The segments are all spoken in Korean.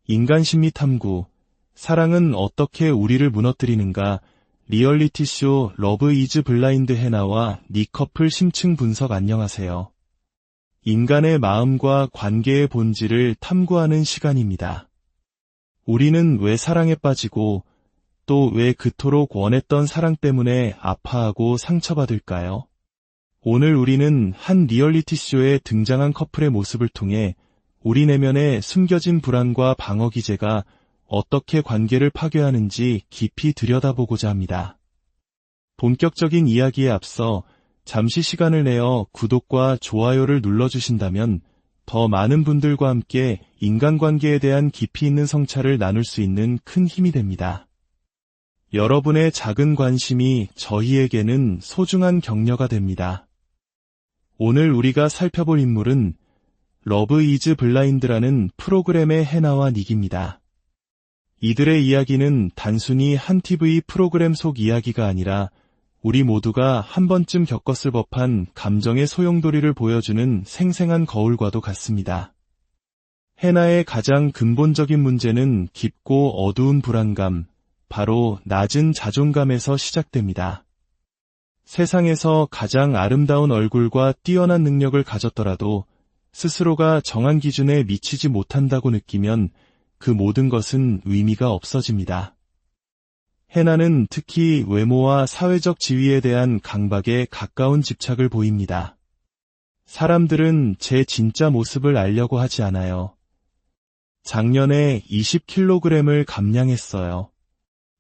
인간 심리 탐구, 사랑은 어떻게 우리를 무너뜨리는가, 리얼리티쇼 러브 이즈 블라인드 해나와 니 커플 심층 분석. 안녕하세요. 인간의 마음과 관계의 본질을 탐구하는 시간입니다. 우리는 왜 사랑에 빠지고 또 왜 그토록 원했던 사랑 때문에 아파하고 상처받을까요? 오늘 우리는 한 리얼리티쇼에 등장한 커플의 모습을 통해 우리 내면의 숨겨진 불안과 방어 기제가 어떻게 관계를 파괴하는지 깊이 들여다보고자 합니다. 본격적인 이야기에 앞서 잠시 시간을 내어 구독과 좋아요를 눌러주신다면 더 많은 분들과 함께 인간관계에 대한 깊이 있는 성찰을 나눌 수 있는 큰 힘이 됩니다. 여러분의 작은 관심이 저희에게는 소중한 격려가 됩니다. 오늘 우리가 살펴볼 인물은 러브 이즈 블라인드라는 프로그램의 해나와 닉입니다. 이들의 이야기는 단순히 한 TV 프로그램 속 이야기가 아니라 우리 모두가 한 번쯤 겪었을 법한 감정의 소용돌이를 보여주는 생생한 거울과도 같습니다. 해나의 가장 근본적인 문제는 깊고 어두운 불안감, 바로 낮은 자존감에서 시작됩니다. 세상에서 가장 아름다운 얼굴과 뛰어난 능력을 가졌더라도 스스로가 정한 기준에 미치지 못한다고 느끼면 그 모든 것은 의미가 없어집니다. 해나는 특히 외모와 사회적 지위에 대한 강박에 가까운 집착을 보입니다. 사람들은 제 진짜 모습을 알려고 하지 않아요. 작년에 20kg을 감량했어요.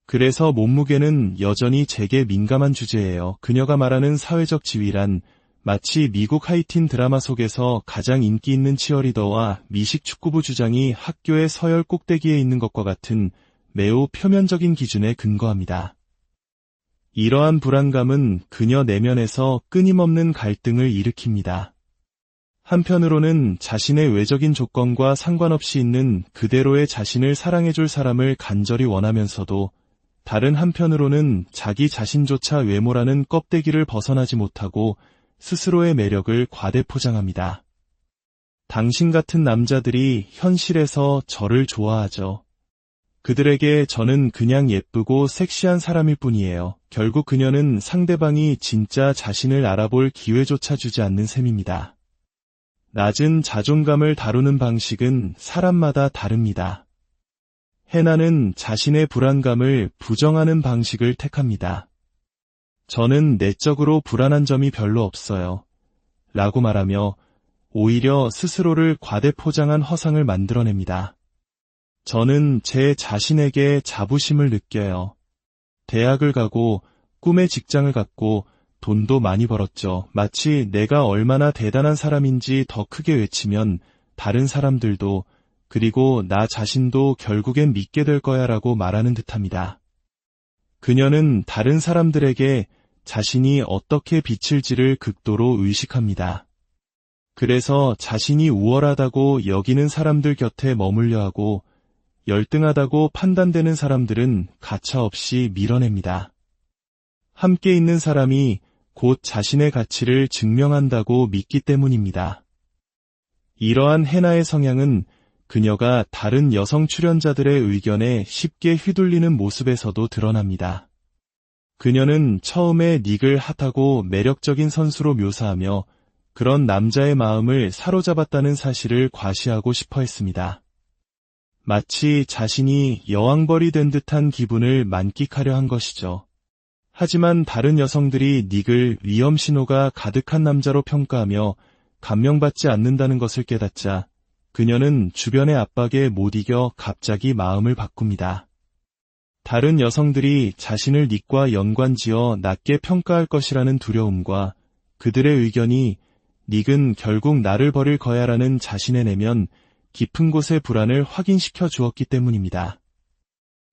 그래서 몸무게는 여전히 제게 민감한 주제예요. 그녀가 말하는 사회적 지위란 마치 미국 하이틴 드라마 속에서 가장 인기 있는 치어리더와 미식 축구부 주장이 학교의 서열 꼭대기에 있는 것과 같은 매우 표면적인 기준에 근거합니다. 이러한 불안감은 그녀 내면에서 끊임없는 갈등을 일으킵니다. 한편으로는 자신의 외적인 조건과 상관없이 있는 그대로의 자신을 사랑해줄 사람을 간절히 원하면서도 다른 한편으로는 자기 자신조차 외모라는 껍데기를 벗어나지 못하고 스스로의 매력을 과대 포장합니다. 당신 같은 남자들이 현실에서 저를 좋아하죠. 그들에게 저는 그냥 예쁘고 섹시한 사람일 뿐이에요. 결국 그녀는 상대방이 진짜 자신을 알아볼 기회조차 주지 않는 셈입니다. 낮은 자존감을 다루는 방식은 사람마다 다릅니다. 해나는 자신의 불안감을 부정하는 방식을 택합니다. 저는 내적으로 불안한 점이 별로 없어요. 라고 말하며 오히려 스스로를 과대 포장한 허상을 만들어냅니다. 저는 제 자신에게 자부심을 느껴요. 대학을 가고 꿈의 직장을 갖고 돈도 많이 벌었죠. 마치 내가 얼마나 대단한 사람인지 더 크게 외치면 다른 사람들도 그리고 나 자신도 결국엔 믿게 될 거야 라고 말하는 듯합니다. 그녀는 다른 사람들에게 자신이 어떻게 비칠지를 극도로 의식합니다. 그래서 자신이 우월하다고 여기는 사람들 곁에 머물려 하고 열등하다고 판단되는 사람들은 가차없이 밀어냅니다. 함께 있는 사람이 곧 자신의 가치를 증명한다고 믿기 때문입니다. 이러한 해나의 성향은 그녀가 다른 여성 출연자들의 의견에 쉽게 휘둘리는 모습에서도 드러납니다. 그녀는 처음에 닉을 핫하고 매력적인 선수로 묘사하며 그런 남자의 마음을 사로잡았다는 사실을 과시하고 싶어 했습니다. 마치 자신이 여왕벌이 된 듯한 기분을 만끽하려 한 것이죠. 하지만 다른 여성들이 닉을 위험 신호가 가득한 남자로 평가하며 감명받지 않는다는 것을 깨닫자 그녀는 주변의 압박에 못 이겨 갑자기 마음을 바꿉니다. 다른 여성들이 자신을 닉과 연관지어 낮게 평가할 것이라는 두려움과 그들의 의견이 닉은 결국 나를 버릴 거야라는 자신의 내면 깊은 곳의 불안을 확인시켜 주었기 때문입니다.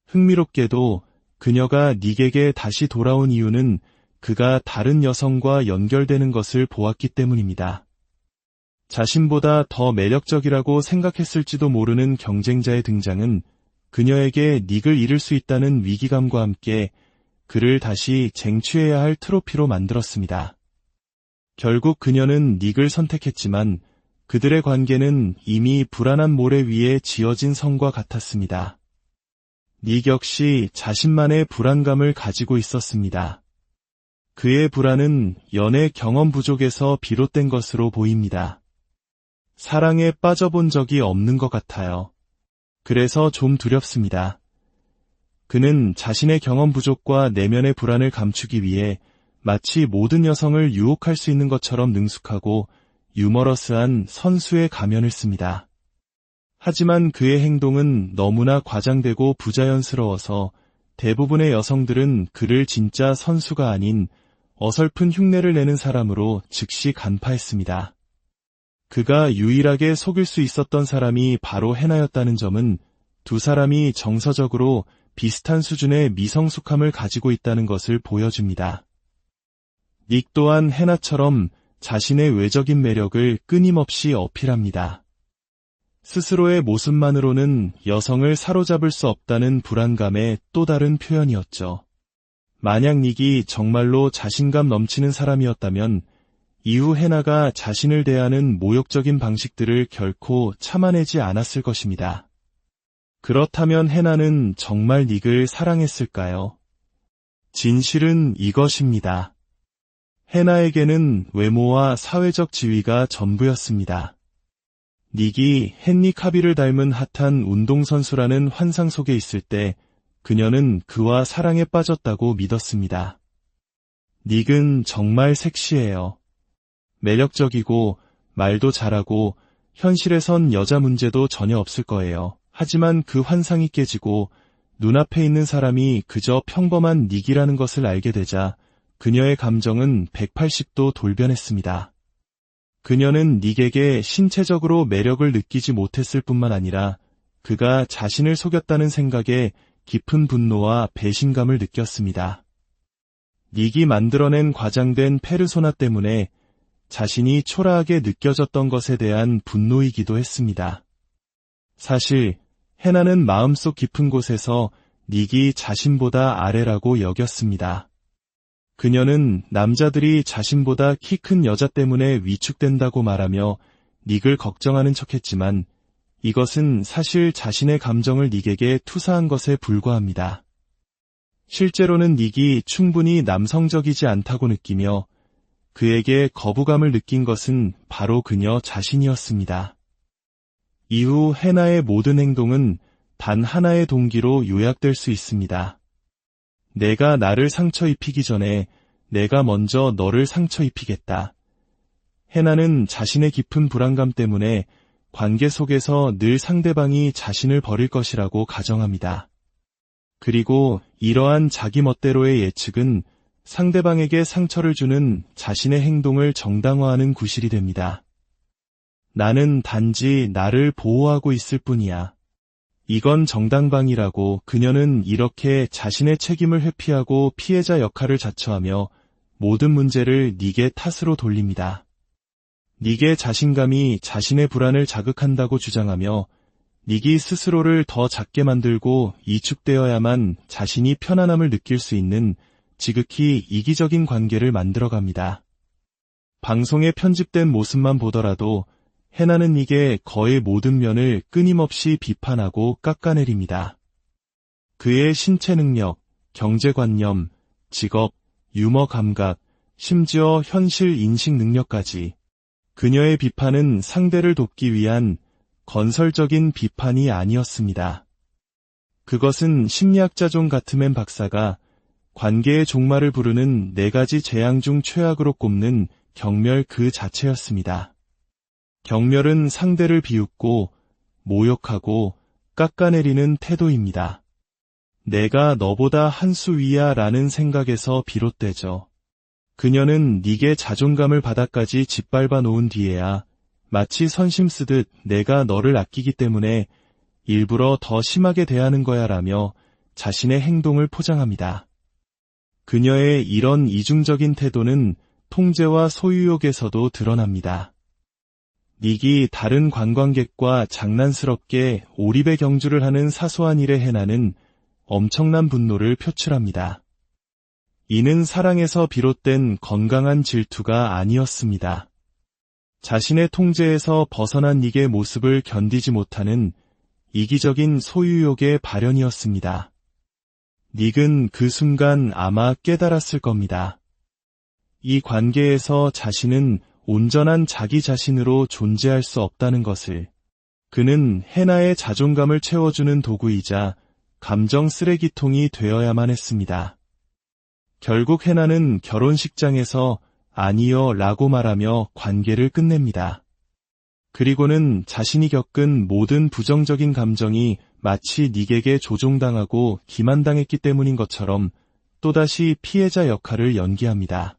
흥미롭게도 그녀가 닉에게 다시 돌아온 이유는 그가 다른 여성과 연결되는 것을 보았기 때문입니다. 자신보다 더 매력적이라고 생각했을지도 모르는 경쟁자의 등장은 그녀에게 닉을 잃을 수 있다는 위기감과 함께 그를 다시 쟁취해야 할 트로피로 만들었습니다. 결국 그녀는 닉을 선택했지만 그들의 관계는 이미 불안한 모래 위에 지어진 성과 같았습니다. 닉 역시 자신만의 불안감을 가지고 있었습니다. 그의 불안은 연애 경험 부족에서 비롯된 것으로 보입니다. 사랑에 빠져본 적이 없는 것 같아요. 그래서 좀 두렵습니다. 그는 자신의 경험 부족과 내면의 불안을 감추기 위해 마치 모든 여성을 유혹할 수 있는 것처럼 능숙하고 유머러스한 선수의 가면을 씁니다. 하지만 그의 행동은 너무나 과장되고 부자연스러워서 대부분의 여성들은 그를 진짜 선수가 아닌 어설픈 흉내를 내는 사람으로 즉시 간파했습니다. 그가 유일하게 속일 수 있었던 사람이 바로 해나였다는 점은 두 사람이 정서적으로 비슷한 수준의 미성숙함을 가지고 있다는 것을 보여줍니다. 닉 또한 해나처럼 자신의 외적인 매력을 끊임없이 어필합니다. 스스로의 모습만으로는 여성을 사로잡을 수 없다는 불안감의 또 다른 표현이었죠. 만약 닉이 정말로 자신감 넘치는 사람이었다면 이후 해나가 자신을 대하는 모욕적인 방식들을 결코 참아내지 않았을 것입니다. 그렇다면 해나는 정말 닉을 사랑했을까요? 진실은 이것입니다. 해나에게는 외모와 사회적 지위가 전부였습니다. 닉이 헨리 카빌을 닮은 핫한 운동선수라는 환상 속에 있을 때 그녀는 그와 사랑에 빠졌다고 믿었습니다. 닉은 정말 섹시해요. 매력적이고 말도 잘하고 현실에선 여자 문제도 전혀 없을 거예요. 하지만 그 환상이 깨지고 눈앞에 있는 사람이 그저 평범한 닉이라는 것을 알게 되자 그녀의 감정은 180도 돌변했습니다. 그녀는 닉에게 신체적으로 매력을 느끼지 못했을 뿐만 아니라 그가 자신을 속였다는 생각에 깊은 분노와 배신감을 느꼈습니다. 닉이 만들어낸 과장된 페르소나 때문에 자신이 초라하게 느껴졌던 것에 대한 분노이기도 했습니다. 사실 해나는 마음속 깊은 곳에서 닉이 자신보다 아래라고 여겼습니다. 그녀는 남자들이 자신보다 키 큰 여자 때문에 위축된다고 말하며 닉을 걱정하는 척했지만 이것은 사실 자신의 감정을 닉에게 투사한 것에 불과합니다. 실제로는 닉이 충분히 남성적이지 않다고 느끼며 그에게 거부감을 느낀 것은 바로 그녀 자신이었습니다. 이후 해나의 모든 행동은 단 하나의 동기로 요약될 수 있습니다. 내가 나를 상처 입히기 전에 내가 먼저 너를 상처 입히겠다. 해나는 자신의 깊은 불안감 때문에 관계 속에서 늘 상대방이 자신을 버릴 것이라고 가정합니다. 그리고 이러한 자기 멋대로의 예측은 상대방에게 상처를 주는 자신의 행동을 정당화하는 구실이 됩니다. 나는 단지 나를 보호하고 있을 뿐이야. 이건 정당방위라고 그녀는 이렇게 자신의 책임을 회피하고 피해자 역할을 자처하며 모든 문제를 닉의 탓으로 돌립니다. 닉의 자신감이 자신의 불안을 자극한다고 주장하며 닉이 스스로를 더 작게 만들고 이축되어야만 자신이 편안함을 느낄 수 있는 지극히 이기적인 관계를 만들어갑니다. 방송에 편집된 모습만 보더라도 해나는 닉의 거의 모든 면을 끊임없이 비판하고 깎아내립니다. 그의 신체 능력, 경제관념, 직업, 유머 감각, 심지어 현실 인식 능력까지 그녀의 비판은 상대를 돕기 위한 건설적인 비판이 아니었습니다. 그것은 심리학자 존 가트맨 박사가 관계의 종말을 부르는 4가지 재앙 중 최악으로 꼽는 경멸 그 자체였습니다. 경멸은 상대를 비웃고 모욕하고 깎아내리는 태도입니다. 내가 너보다 한 수 위야 라는 생각에서 비롯되죠. 그녀는 닉의 자존감을 바닥까지 짓밟아 놓은 뒤에야 마치 선심 쓰듯 내가 너를 아끼기 때문에 일부러 더 심하게 대하는 거야 라며 자신의 행동을 포장합니다. 그녀의 이런 이중적인 태도는 통제와 소유욕에서도 드러납니다. 닉이 다른 관광객과 장난스럽게 오리배 경주를 하는 사소한 일에 해나는 엄청난 분노를 표출합니다. 이는 사랑에서 비롯된 건강한 질투가 아니었습니다. 자신의 통제에서 벗어난 닉의 모습을 견디지 못하는 이기적인 소유욕의 발현이었습니다. 닉은 그 순간 아마 깨달았을 겁니다. 이 관계에서 자신은 온전한 자기 자신으로 존재할 수 없다는 것을. 그는 해나의 자존감을 채워주는 도구이자 감정 쓰레기통이 되어야만 했습니다. 결국 해나는 결혼식장에서 아니요 라고 말하며 관계를 끝냅니다. 그리고는 자신이 겪은 모든 부정적인 감정이 마치 닉에게 조종당하고 기만당했기 때문인 것처럼 또다시 피해자 역할을 연기합니다.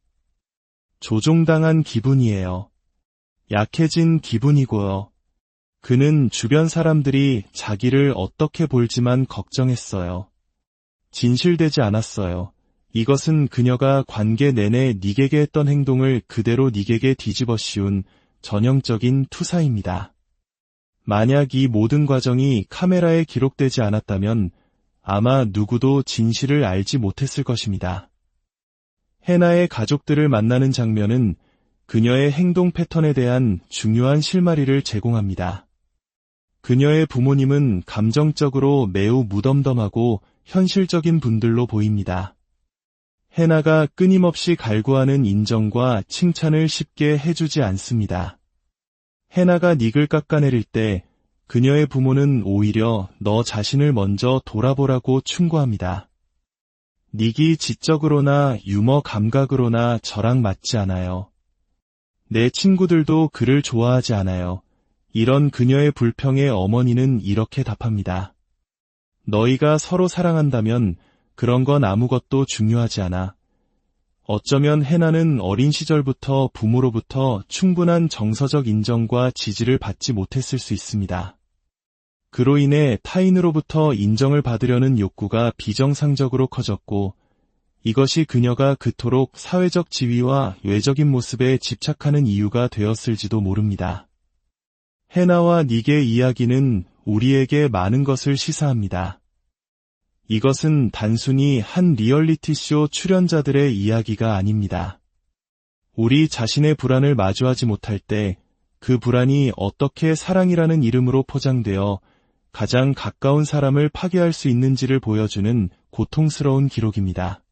조종당한 기분이에요. 약해진 기분이고요. 그는 주변 사람들이 자기를 어떻게 볼지만 걱정했어요. 진실되지 않았어요. 이것은 그녀가 관계 내내 닉에게 했던 행동을 그대로 닉에게 뒤집어 씌운 전형적인 투사입니다. 만약 이 모든 과정이 카메라에 기록되지 않았다면 아마 누구도 진실을 알지 못했을 것입니다. 해나의 가족들을 만나는 장면은 그녀의 행동 패턴에 대한 중요한 실마리를 제공합니다. 그녀의 부모님은 감정적으로 매우 무덤덤하고 현실적인 분들로 보입니다. 해나가 끊임없이 갈구하는 인정과 칭찬을 쉽게 해주지 않습니다. 해나가 닉을 깎아내릴 때 그녀의 부모는 오히려 너 자신을 먼저 돌아보라고 충고합니다. 닉이 지적으로나 유머 감각으로나 저랑 맞지 않아요. 내 친구들도 그를 좋아하지 않아요. 이런 그녀의 불평에 어머니는 이렇게 답합니다. 너희가 서로 사랑한다면 그런 건 아무것도 중요하지 않아. 어쩌면 해나는 어린 시절부터 부모로부터 충분한 정서적 인정과 지지를 받지 못했을 수 있습니다. 그로 인해 타인으로부터 인정을 받으려는 욕구가 비정상적으로 커졌고 이것이 그녀가 그토록 사회적 지위와 외적인 모습에 집착하는 이유가 되었을지도 모릅니다. 해나와 닉의 이야기는 우리에게 많은 것을 시사합니다. 이것은 단순히 한 리얼리티쇼 출연자들의 이야기가 아닙니다. 우리 자신의 불안을 마주하지 못할 때 그 불안이 어떻게 사랑이라는 이름으로 포장되어 가장 가까운 사람을 파괴할 수 있는지를 보여주는 고통스러운 기록입니다.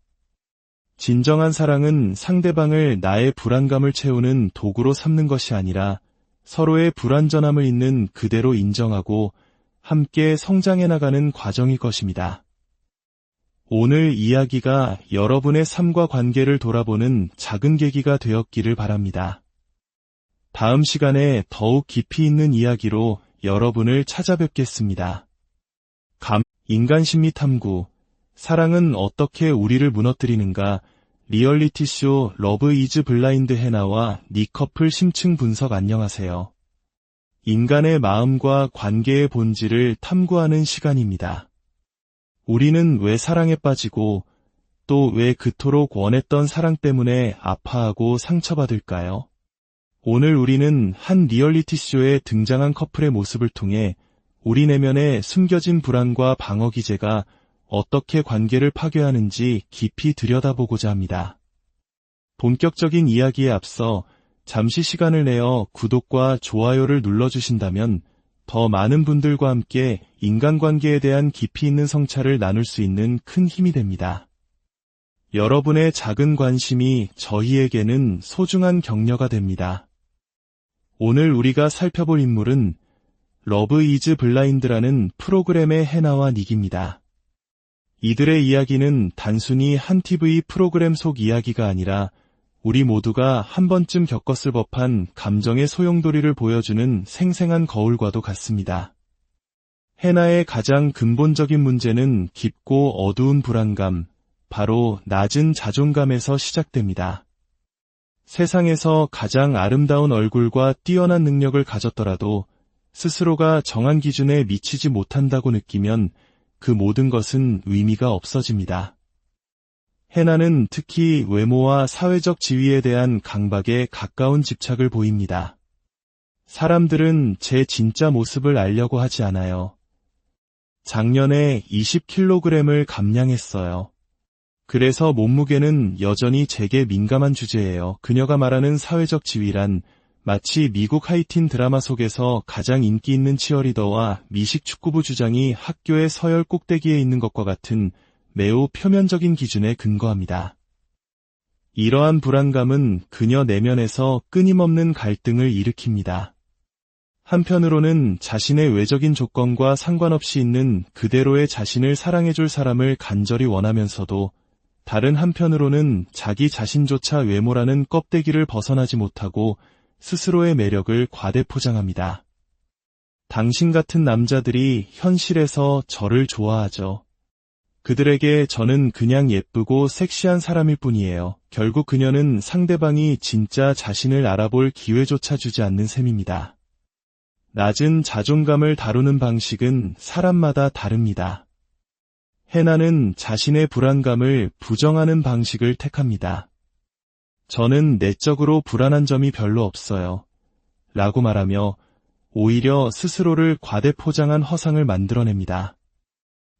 진정한 사랑은 상대방을 나의 불안감을 채우는 도구로 삼는 것이 아니라 서로의 불완전함을 있는 그대로 인정하고 함께 성장해 나가는 과정일 것입니다. 오늘 이야기가 여러분의 삶과 관계를 돌아보는 작은 계기가 되었기를 바랍니다. 다음 시간에 더욱 깊이 있는 이야기로 여러분을 찾아뵙겠습니다. 인간 심리 탐구, 사랑은 어떻게 우리를 무너뜨리는가, 리얼리티쇼 러브 이즈 블라인드 해나와 닉 커플 심층 분석. 안녕하세요. 인간의 마음과 관계의 본질을 탐구하는 시간입니다. 우리는 왜 사랑에 빠지고 또 왜 그토록 원했던 사랑 때문에 아파하고 상처받을까요? 오늘 우리는 한 리얼리티쇼에 등장한 커플의 모습을 통해 우리 내면의 숨겨진 불안과 방어 기제가 어떻게 관계를 파괴하는지 깊이 들여다보고자 합니다. 본격적인 이야기에 앞서 잠시 시간을 내어 구독과 좋아요를 눌러주신다면 더 많은 분들과 함께 인간관계에 대한 깊이 있는 성찰을 나눌 수 있는 큰 힘이 됩니다. 여러분의 작은 관심이 저희에게는 소중한 격려가 됩니다. 오늘 우리가 살펴볼 인물은 러브 이즈 블라인드라는 프로그램의 해나와 닉입니다. 이들의 이야기는 단순히 한 TV 프로그램 속 이야기가 아니라 우리 모두가 한 번쯤 겪었을 법한 감정의 소용돌이를 보여주는 생생한 거울과도 같습니다. 해나의 가장 근본적인 문제는 깊고 어두운 불안감, 바로 낮은 자존감에서 시작됩니다. 세상에서 가장 아름다운 얼굴과 뛰어난 능력을 가졌더라도 스스로가 정한 기준에 미치지 못한다고 느끼면 그 모든 것은 의미가 없어집니다. 해나는 특히 외모와 사회적 지위에 대한 강박에 가까운 집착을 보입니다. 사람들은 제 진짜 모습을 알려고 하지 않아요. 작년에 20kg을 감량했어요. 그래서 몸무게는 여전히 제게 민감한 주제예요. 그녀가 말하는 사회적 지위란 마치 미국 하이틴 드라마 속에서 가장 인기 있는 치어리더와 미식 축구부 주장이 학교의 서열 꼭대기에 있는 것과 같은 매우 표면적인 기준에 근거합니다. 이러한 불안감은 그녀 내면에서 끊임없는 갈등을 일으킵니다. 한편으로는 자신의 외적인 조건과 상관없이 있는 그대로의 자신을 사랑해줄 사람을 간절히 원하면서도 다른 한편으로는 자기 자신조차 외모라는 껍데기를 벗어나지 못하고 스스로의 매력을 과대 포장합니다. 당신 같은 남자들이 현실에서 저를 좋아하죠. 그들에게 저는 그냥 예쁘고 섹시한 사람일 뿐이에요. 결국 그녀는 상대방이 진짜 자신을 알아볼 기회조차 주지 않는 셈입니다. 낮은 자존감을 다루는 방식은 사람마다 다릅니다. 해나는 자신의 불안감을 부정하는 방식을 택합니다. 저는 내적으로 불안한 점이 별로 없어요. 라고 말하며 오히려 스스로를 과대 포장한 허상을 만들어냅니다.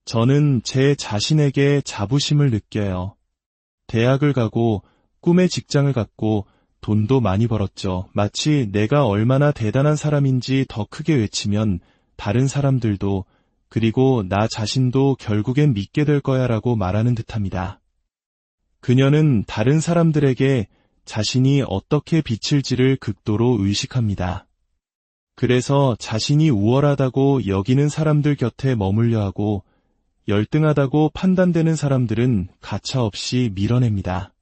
저는 제 자신에게 자부심을 느껴요. 대학을 가고 꿈의 직장을 갖고 돈도 많이 벌었죠. 마치 내가 얼마나 대단한 사람인지 더 크게 외치면 다른 사람들도 그리고 나 자신도 결국엔 믿게 될 거야 라고 말하는 듯합니다. 그녀는 다른 사람들에게 자신이 어떻게 비칠지를 극도로 의식합니다. 그래서 자신이 우월하다고 여기는 사람들 곁에 머물려 하고 열등하다고 판단되는 사람들은 가차없이 밀어냅니다.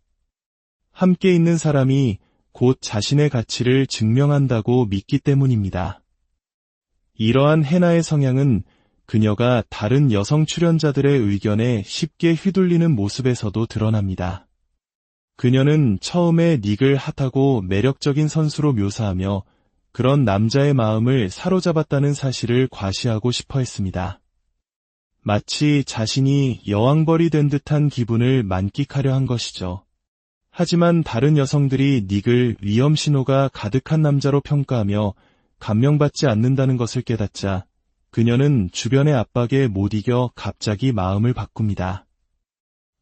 함께 있는 사람이 곧 자신의 가치를 증명한다고 믿기 때문입니다. 이러한 해나의 성향은 그녀가 다른 여성 출연자들의 의견에 쉽게 휘둘리는 모습에서도 드러납니다. 그녀는 처음에 닉을 핫하고 매력적인 선수로 묘사하며 그런 남자의 마음을 사로잡았다는 사실을 과시하고 싶어 했습니다. 마치 자신이 여왕벌이 된 듯한 기분을 만끽하려 한 것이죠. 하지만 다른 여성들이 닉을 위험 신호가 가득한 남자로 평가하며 감명받지 않는다는 것을 깨닫자 그녀는 주변의 압박에 못 이겨 갑자기 마음을 바꿉니다.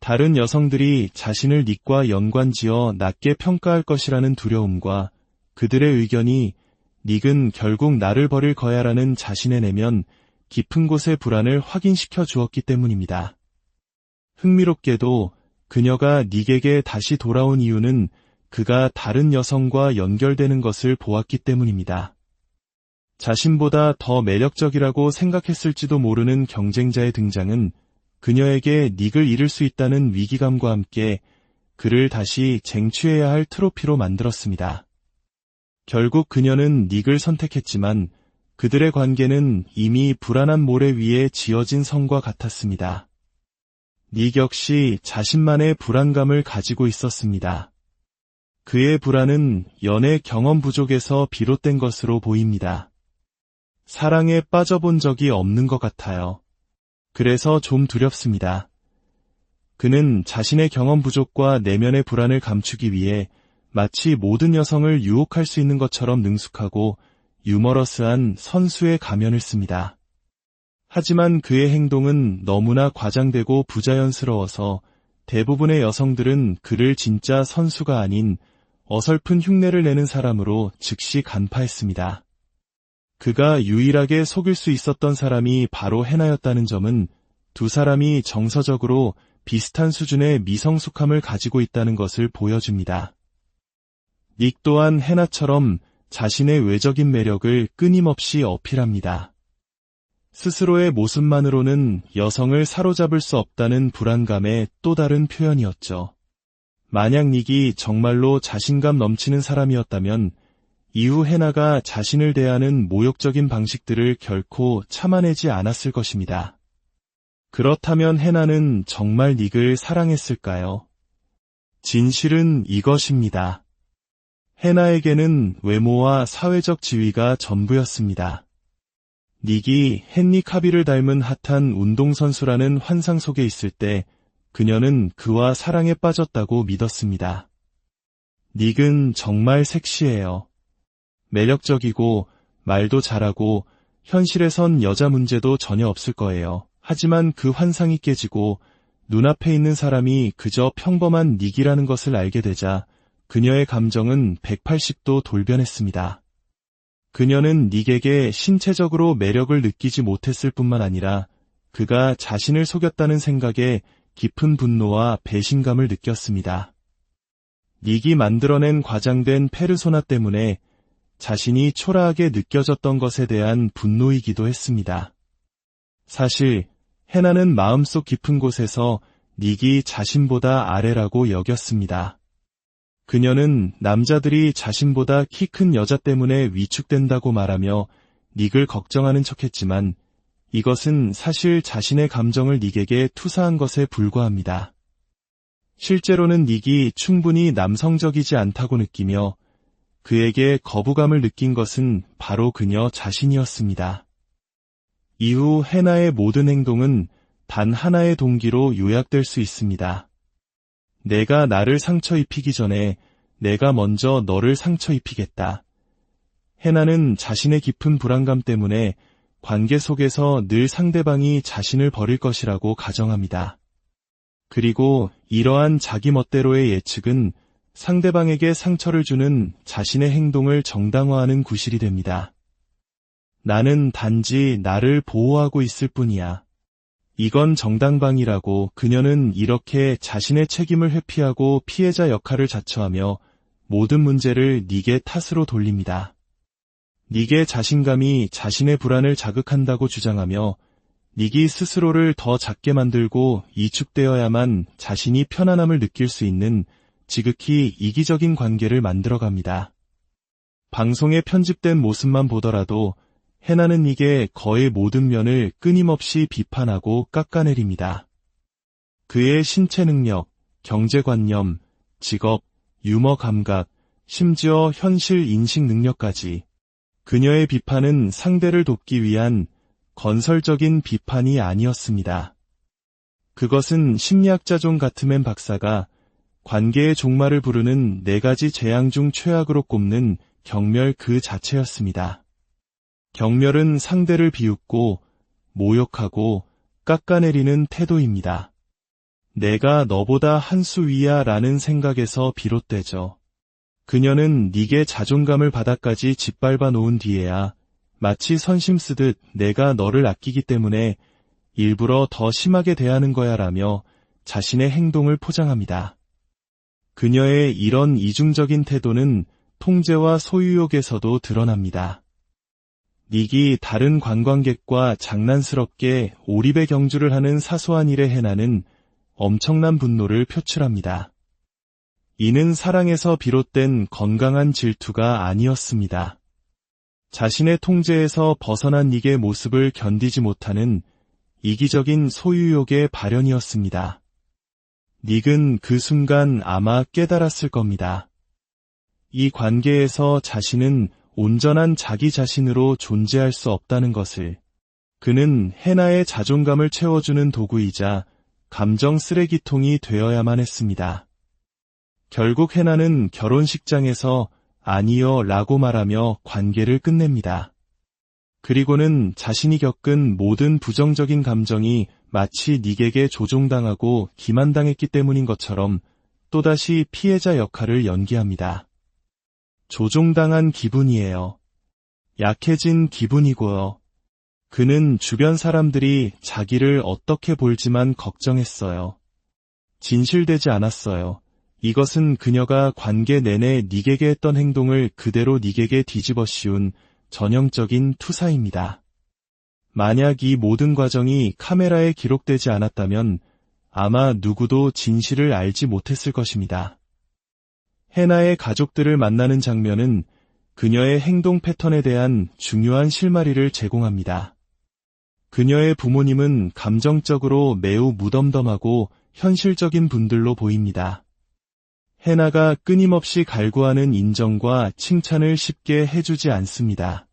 다른 여성들이 자신을 닉과 연관지어 낮게 평가할 것이라는 두려움과 그들의 의견이 닉은 결국 나를 버릴 거야라는 자신의 내면 깊은 곳의 불안을 확인시켜 주었기 때문입니다. 흥미롭게도 그녀가 닉에게 다시 돌아온 이유는 그가 다른 여성과 연결되는 것을 보았기 때문입니다. 자신보다 더 매력적이라고 생각했을지도 모르는 경쟁자의 등장은 그녀에게 닉을 잃을 수 있다는 위기감과 함께 그를 다시 쟁취해야 할 트로피로 만들었습니다. 결국 그녀는 닉을 선택했지만 그들의 관계는 이미 불안한 모래 위에 지어진 성과 같았습니다. 닉 역시 자신만의 불안감을 가지고 있었습니다. 그의 불안은 연애 경험 부족에서 비롯된 것으로 보입니다. 사랑에 빠져본 적이 없는 것 같아요. 그래서 좀 두렵습니다. 그는 자신의 경험 부족과 내면의 불안을 감추기 위해 마치 모든 여성을 유혹할 수 있는 것처럼 능숙하고 유머러스한 선수의 가면을 씁니다. 하지만 그의 행동은 너무나 과장되고 부자연스러워서 대부분의 여성들은 그를 진짜 선수가 아닌 어설픈 흉내를 내는 사람으로 즉시 간파했습니다. 그가 유일하게 속일 수 있었던 사람이 바로 해나였다는 점은 두 사람이 정서적으로 비슷한 수준의 미성숙함을 가지고 있다는 것을 보여줍니다. 닉 또한 해나처럼 자신의 외적인 매력을 끊임없이 어필합니다. 스스로의 모습만으로는 여성을 사로잡을 수 없다는 불안감의 또 다른 표현이었죠. 만약 닉이 정말로 자신감 넘치는 사람이었다면 이후 해나가 자신을 대하는 모욕적인 방식들을 결코 참아내지 않았을 것입니다. 그렇다면 해나는 정말 닉을 사랑했을까요? 진실은 이것입니다. 해나에게는 외모와 사회적 지위가 전부였습니다. 닉이 헨리 카빌을 닮은 핫한 운동선수라는 환상 속에 있을 때 그녀는 그와 사랑에 빠졌다고 믿었습니다. 닉은 정말 섹시해요. 매력적이고 말도 잘하고 현실에선 여자 문제도 전혀 없을 거예요. 하지만 그 환상이 깨지고 눈앞에 있는 사람이 그저 평범한 닉이라는 것을 알게 되자 그녀의 감정은 180도 돌변했습니다. 그녀는 닉에게 신체적으로 매력을 느끼지 못했을 뿐만 아니라 그가 자신을 속였다는 생각에 깊은 분노와 배신감을 느꼈습니다. 닉이 만들어낸 과장된 페르소나 때문에 자신이 초라하게 느껴졌던 것에 대한 분노이기도 했습니다. 사실 해나는 마음속 깊은 곳에서 닉이 자신보다 아래라고 여겼습니다. 그녀는 남자들이 자신보다 키 큰 여자 때문에 위축된다고 말하며 닉을 걱정하는 척했지만 이것은 사실 자신의 감정을 닉에게 투사한 것에 불과합니다. 실제로는 닉이 충분히 남성적이지 않다고 느끼며 그에게 거부감을 느낀 것은 바로 그녀 자신이었습니다. 이후 해나의 모든 행동은 단 하나의 동기로 요약될 수 있습니다. 내가 나를 상처 입히기 전에 내가 먼저 너를 상처 입히겠다. 해나는 자신의 깊은 불안감 때문에 관계 속에서 늘 상대방이 자신을 버릴 것이라고 가정합니다. 그리고 이러한 자기 멋대로의 예측은 상대방에게 상처를 주는 자신의 행동을 정당화하는 구실이 됩니다. 나는 단지 나를 보호하고 있을 뿐이야. 이건 정당방위라고 그녀는 이렇게 자신의 책임을 회피하고 피해자 역할을 자처하며 모든 문제를 닉의 탓으로 돌립니다. 닉의 자신감이 자신의 불안을 자극한다고 주장하며 닉이 스스로를 더 작게 만들고 이축되어야만 자신이 편안함을 느낄 수 있는 지극히 이기적인 관계를 만들어갑니다. 방송에 편집된 모습만 보더라도 해나는 닉의 거의 모든 면을 끊임없이 비판하고 깎아내립니다. 그의 신체 능력, 경제관념, 직업, 유머 감각, 심지어 현실 인식 능력까지 그녀의 비판은 상대를 돕기 위한 건설적인 비판이 아니었습니다. 그것은 심리학자 존 가트맨 박사가 관계의 종말을 부르는 4가지 재앙 중 최악으로 꼽는 경멸 그 자체였습니다. 경멸은 상대를 비웃고 모욕하고 깎아내리는 태도입니다. 내가 너보다 한 수 위야 라는 생각에서 비롯되죠. 그녀는 닉의 자존감을 바닥까지 짓밟아 놓은 뒤에야 마치 선심 쓰듯 내가 너를 아끼기 때문에 일부러 더 심하게 대하는 거야 라며 자신의 행동을 포장합니다. 그녀의 이런 이중적인 태도는 통제와 소유욕에서도 드러납니다. 닉이 다른 관광객과 장난스럽게 오리배 경주를 하는 사소한 일에 해나는 엄청난 분노를 표출합니다. 이는 사랑에서 비롯된 건강한 질투가 아니었습니다. 자신의 통제에서 벗어난 닉의 모습을 견디지 못하는 이기적인 소유욕의 발현이었습니다. 닉은 그 순간 아마 깨달았을 겁니다. 이 관계에서 자신은 온전한 자기 자신으로 존재할 수 없다는 것을. 그는 해나의 자존감을 채워주는 도구이자 감정 쓰레기통이 되어야만 했습니다. 결국 해나는 결혼식장에서 아니요 라고 말하며 관계를 끝냅니다. 그리고는 자신이 겪은 모든 부정적인 감정이 마치 닉에게 조종당하고 기만당했기 때문인 것처럼 또다시 피해자 역할을 연기합니다. 조종당한 기분이에요. 약해진 기분이고요. 그는 주변 사람들이 자기를 어떻게 볼지만 걱정했어요. 진실되지 않았어요. 이것은 그녀가 관계 내내 닉에게 했던 행동을 그대로 닉에게 뒤집어 씌운 전형적인 투사입니다. 만약 이 모든 과정이 카메라에 기록되지 않았다면 아마 누구도 진실을 알지 못했을 것입니다. 해나의 가족들을 만나는 장면은 그녀의 행동 패턴에 대한 중요한 실마리를 제공합니다. 그녀의 부모님은 감정적으로 매우 무덤덤하고 현실적인 분들로 보입니다. 해나가 끊임없이 갈구하는 인정과 칭찬을 쉽게 해주지 않습니다.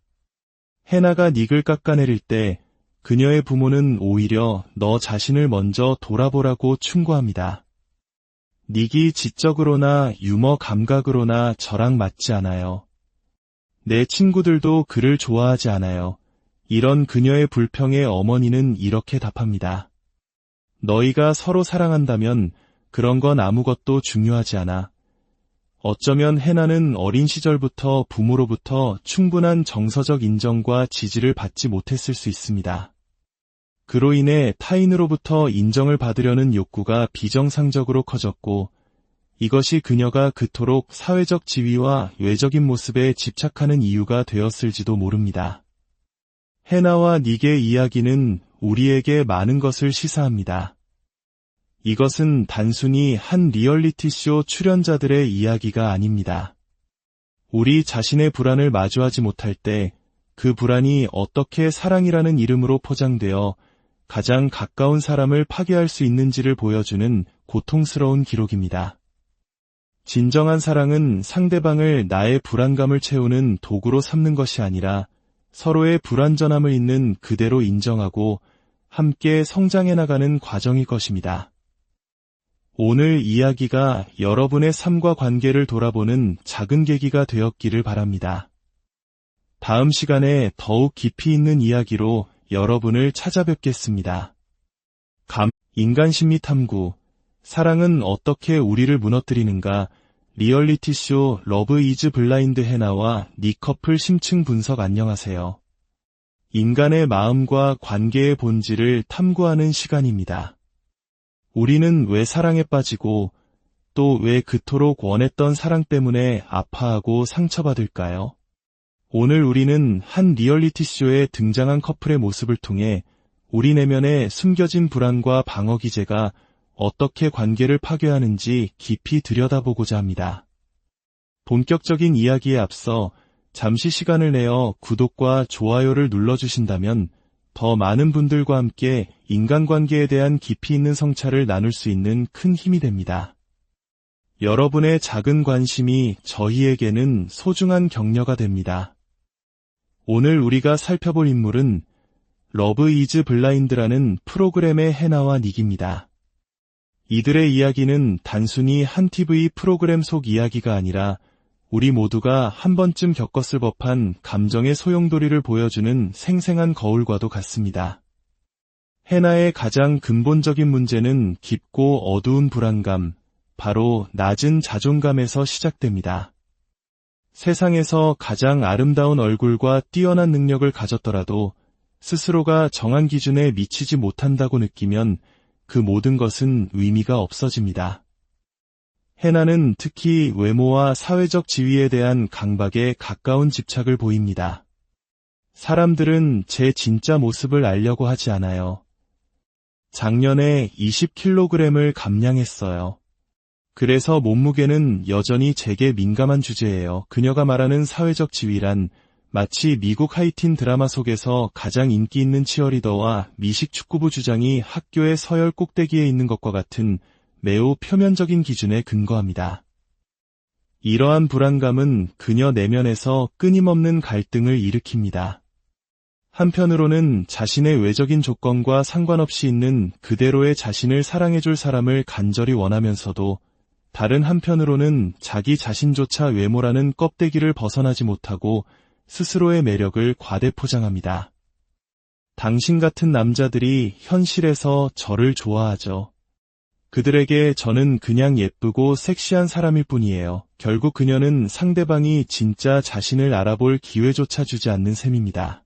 해나가 닉을 깎아내릴 때 그녀의 부모는 오히려 너 자신을 먼저 돌아보라고 충고합니다. 닉이 지적으로나 유머 감각으로나 저랑 맞지 않아요. 내 친구들도 그를 좋아하지 않아요. 이런 그녀의 불평에 어머니는 이렇게 답합니다. 너희가 서로 사랑한다면 그런 건 아무것도 중요하지 않아. 어쩌면 해나는 어린 시절부터 부모로부터 충분한 정서적 인정과 지지를 받지 못했을 수 있습니다. 그로 인해 타인으로부터 인정을 받으려는 욕구가 비정상적으로 커졌고, 이것이 그녀가 그토록 사회적 지위와 외적인 모습에 집착하는 이유가 되었을지도 모릅니다. 해나와 닉의 이야기는 우리에게 많은 것을 시사합니다. 이것은 단순히 한 리얼리티쇼 출연자들의 이야기가 아닙니다. 우리 자신의 불안을 마주하지 못할 때 그 불안이 어떻게 사랑이라는 이름으로 포장되어 가장 가까운 사람을 파괴할 수 있는지를 보여주는 고통스러운 기록입니다. 진정한 사랑은 상대방을 나의 불안감을 채우는 도구로 삼는 것이 아니라 서로의 불완전함을 있는 그대로 인정하고 함께 성장해 나가는 과정일 것입니다. 오늘 이야기가 여러분의 삶과 관계를 돌아보는 작은 계기가 되었기를 바랍니다. 다음 시간에 더욱 깊이 있는 이야기로 여러분을 찾아뵙겠습니다. 인간 심리 탐구, 사랑은 어떻게 우리를 무너뜨리는가? 리얼리티쇼 러브 이즈 블라인드 해나와 닉 커플 심층 분석. 안녕하세요. 인간의 마음과 관계의 본질을 탐구하는 시간입니다. 우리는 왜 사랑에 빠지고 또 왜 그토록 원했던 사랑 때문에 아파하고 상처받을까요? 오늘 우리는 한 리얼리티쇼에 등장한 커플의 모습을 통해 우리 내면의 숨겨진 불안과 방어 기제가 어떻게 관계를 파괴하는지 깊이 들여다보고자 합니다. 본격적인 이야기에 앞서 잠시 시간을 내어 구독과 좋아요를 눌러주신다면 더 많은 분들과 함께 인간관계에 대한 깊이 있는 성찰을 나눌 수 있는 큰 힘이 됩니다. 여러분의 작은 관심이 저희에게는 소중한 격려가 됩니다. 오늘 우리가 살펴볼 인물은 러브 이즈 블라인드라는 프로그램의 해나와 닉입니다. 이들의 이야기는 단순히 한 TV 프로그램 속 이야기가 아니라 우리 모두가 한 번쯤 겪었을 법한 감정의 소용돌이를 보여주는 생생한 거울과도 같습니다. 해나의 가장 근본적인 문제는 깊고 어두운 불안감, 바로 낮은 자존감에서 시작됩니다. 세상에서 가장 아름다운 얼굴과 뛰어난 능력을 가졌더라도 스스로가 정한 기준에 미치지 못한다고 느끼면 그 모든 것은 의미가 없어집니다. 해나는 특히 외모와 사회적 지위에 대한 강박에 가까운 집착을 보입니다. 사람들은 제 진짜 모습을 알려고 하지 않아요. 작년에 20kg을 감량했어요. 그래서 몸무게는 여전히 제게 민감한 주제예요. 그녀가 말하는 사회적 지위란 마치 미국 하이틴 드라마 속에서 가장 인기 있는 치어리더와 미식 축구부 주장이 학교의 서열 꼭대기에 있는 것과 같은 매우 표면적인 기준에 근거합니다. 이러한 불안감은 그녀 내면에서 끊임없는 갈등을 일으킵니다. 한편으로는 자신의 외적인 조건과 상관없이 있는 그대로의 자신을 사랑해줄 사람을 간절히 원하면서도 다른 한편으로는 자기 자신조차 외모라는 껍데기를 벗어나지 못하고 스스로의 매력을 과대 포장합니다. 당신 같은 남자들이 현실에서 저를 좋아하죠. 그들에게 저는 그냥 예쁘고 섹시한 사람일 뿐이에요. 결국 그녀는 상대방이 진짜 자신을 알아볼 기회조차 주지 않는 셈입니다.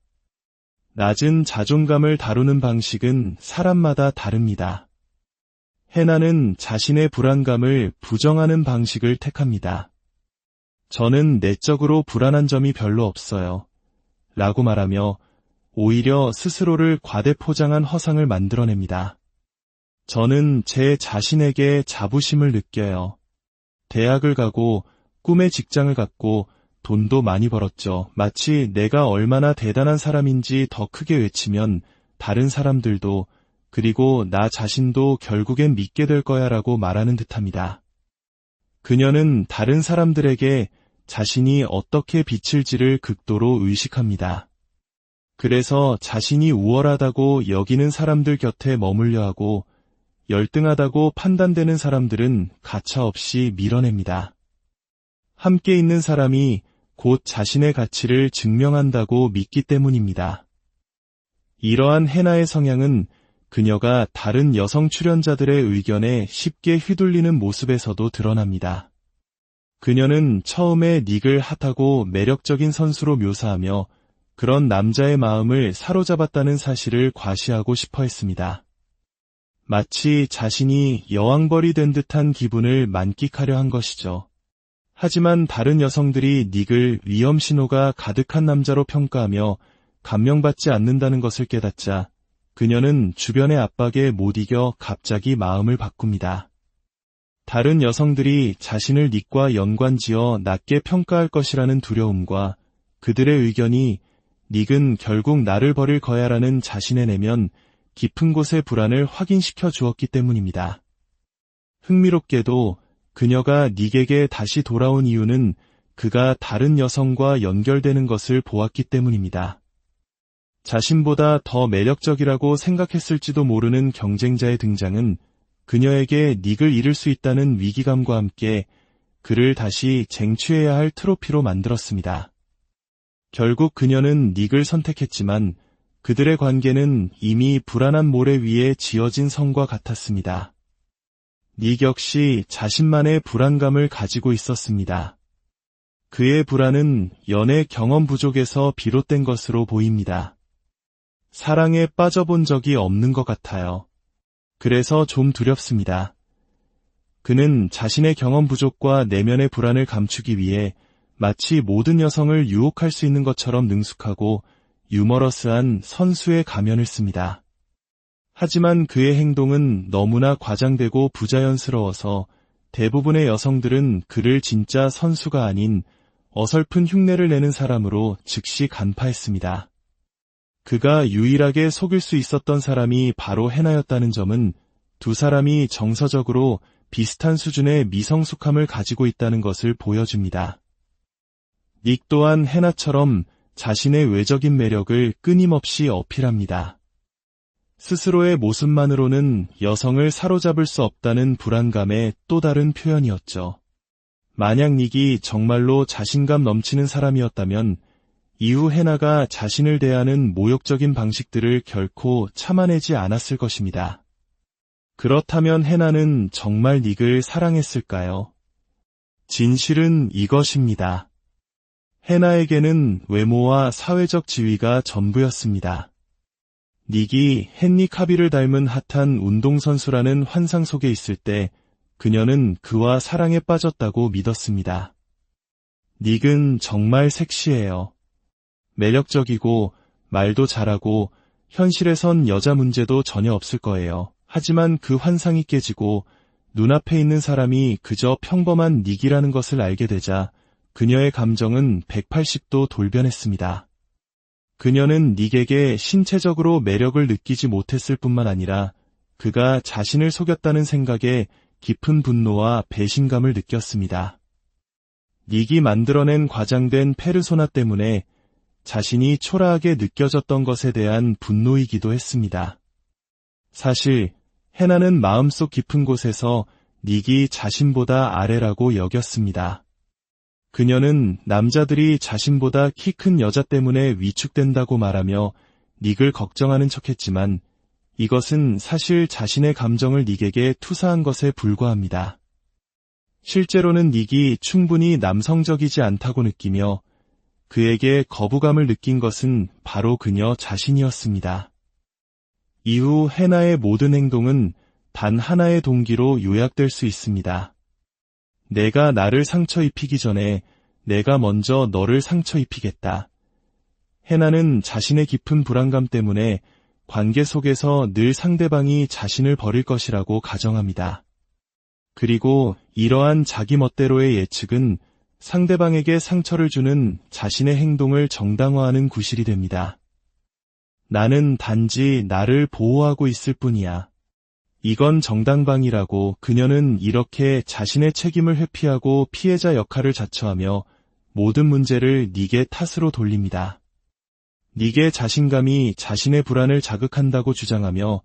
낮은 자존감을 다루는 방식은 사람마다 다릅니다. 해나는 자신의 불안감을 부정하는 방식을 택합니다. 저는 내적으로 불안한 점이 별로 없어요. 라고 말하며 오히려 스스로를 과대 포장한 허상을 만들어냅니다. 저는 제 자신에게 자부심을 느껴요. 대학을 가고 꿈의 직장을 갖고 돈도 많이 벌었죠. 마치 내가 얼마나 대단한 사람인지 더 크게 외치면 다른 사람들도 그리고 나 자신도 결국엔 믿게 될 거야 라고 말하는 듯합니다. 그녀는 다른 사람들에게 자신이 어떻게 비칠지를 극도로 의식합니다. 그래서 자신이 우월하다고 여기는 사람들 곁에 머물려 하고 열등하다고 판단되는 사람들은 가차없이 밀어냅니다. 함께 있는 사람이 곧 자신의 가치를 증명한다고 믿기 때문입니다. 이러한 해나의 성향은 그녀가 다른 여성 출연자들의 의견에 쉽게 휘둘리는 모습에서도 드러납니다. 그녀는 처음에 닉을 핫하고 매력적인 선수로 묘사하며 그런 남자의 마음을 사로잡았다는 사실을 과시하고 싶어 했습니다. 마치 자신이 여왕벌이 된 듯한 기분을 만끽하려 한 것이죠. 하지만 다른 여성들이 닉을 위험 신호가 가득한 남자로 평가하며 감명받지 않는다는 것을 깨닫자 그녀는 주변의 압박에 못 이겨 갑자기 마음을 바꿉니다. 다른 여성들이 자신을 닉과 연관지어 낮게 평가할 것이라는 두려움과 그들의 의견이 닉은 결국 나를 버릴 거야라는 자신의 내면 깊은 곳의 불안을 확인시켜 주었기 때문입니다. 흥미롭게도 그녀가 닉에게 다시 돌아온 이유는 그가 다른 여성과 연결되는 것을 보았기 때문입니다. 자신보다 더 매력적이라고 생각했을지도 모르는 경쟁자의 등장은 그녀에게 닉을 잃을 수 있다는 위기감과 함께 그를 다시 쟁취해야 할 트로피로 만들었습니다. 결국 그녀는 닉을 선택했지만 그들의 관계는 이미 불안한 모래 위에 지어진 성과 같았습니다. 닉 역시 자신만의 불안감을 가지고 있었습니다. 그의 불안은 연애 경험 부족에서 비롯된 것으로 보입니다. 사랑에 빠져본 적이 없는 것 같아요. 그래서 좀 두렵습니다. 그는 자신의 경험 부족과 내면의 불안을 감추기 위해 마치 모든 여성을 유혹할 수 있는 것처럼 능숙하고 유머러스한 선수의 가면을 씁니다. 하지만 그의 행동은 너무나 과장되고 부자연스러워서 대부분의 여성들은 그를 진짜 선수가 아닌 어설픈 흉내를 내는 사람으로 즉시 간파했습니다. 그가 유일하게 속일 수 있었던 사람이 바로 해나였다는 점은 두 사람이 정서적으로 비슷한 수준의 미성숙함을 가지고 있다는 것을 보여줍니다. 닉 또한 해나처럼 자신의 외적인 매력을 끊임없이 어필합니다. 스스로의 모습만으로는 여성을 사로잡을 수 없다는 불안감의 또 다른 표현이었죠. 만약 닉이 정말로 자신감 넘치는 사람이었다면 이후 해나가 자신을 대하는 모욕적인 방식들을 결코 참아내지 않았을 것입니다. 그렇다면 해나는 정말 닉을 사랑했을까요? 진실은 이것입니다. 해나에게는 외모와 사회적 지위가 전부였습니다. 닉이 헨리 카빌을 닮은 핫한 운동선수라는 환상 속에 있을 때 그녀는 그와 사랑에 빠졌다고 믿었습니다. 닉은 정말 섹시해요. 매력적이고 말도 잘하고 현실에선 여자 문제도 전혀 없을 거예요. 하지만 그 환상이 깨지고 눈앞에 있는 사람이 그저 평범한 닉이라는 것을 알게 되자 그녀의 감정은 180도 돌변했습니다. 그녀는 닉에게 신체적으로 매력을 느끼지 못했을 뿐만 아니라 그가 자신을 속였다는 생각에 깊은 분노와 배신감을 느꼈습니다. 닉이 만들어낸 과장된 페르소나 때문에 자신이 초라하게 느껴졌던 것에 대한 분노이기도 했습니다. 사실 해나는 마음속 깊은 곳에서 닉이 자신보다 아래라고 여겼습니다. 그녀는 남자들이 자신보다 키 큰 여자 때문에 위축된다고 말하며 닉을 걱정하는 척했지만 이것은 사실 자신의 감정을 닉에게 투사한 것에 불과합니다. 실제로는 닉이 충분히 남성적이지 않다고 느끼며 그에게 거부감을 느낀 것은 바로 그녀 자신이었습니다. 이후 해나의 모든 행동은 단 하나의 동기로 요약될 수 있습니다. 내가 나를 상처 입히기 전에 내가 먼저 너를 상처 입히겠다. 해나는 자신의 깊은 불안감 때문에 관계 속에서 늘 상대방이 자신을 버릴 것이라고 가정합니다. 그리고 이러한 자기 멋대로의 예측은 상대방에게 상처를 주는 자신의 행동을 정당화하는 구실이 됩니다. 나는 단지 나를 보호하고 있을 뿐이야. 이건 정당방위라고 그녀는 이렇게 자신의 책임을 회피하고 피해자 역할을 자처하며 모든 문제를 닉의 탓으로 돌립니다. 닉의 자신감이 자신의 불안을 자극한다고 주장하며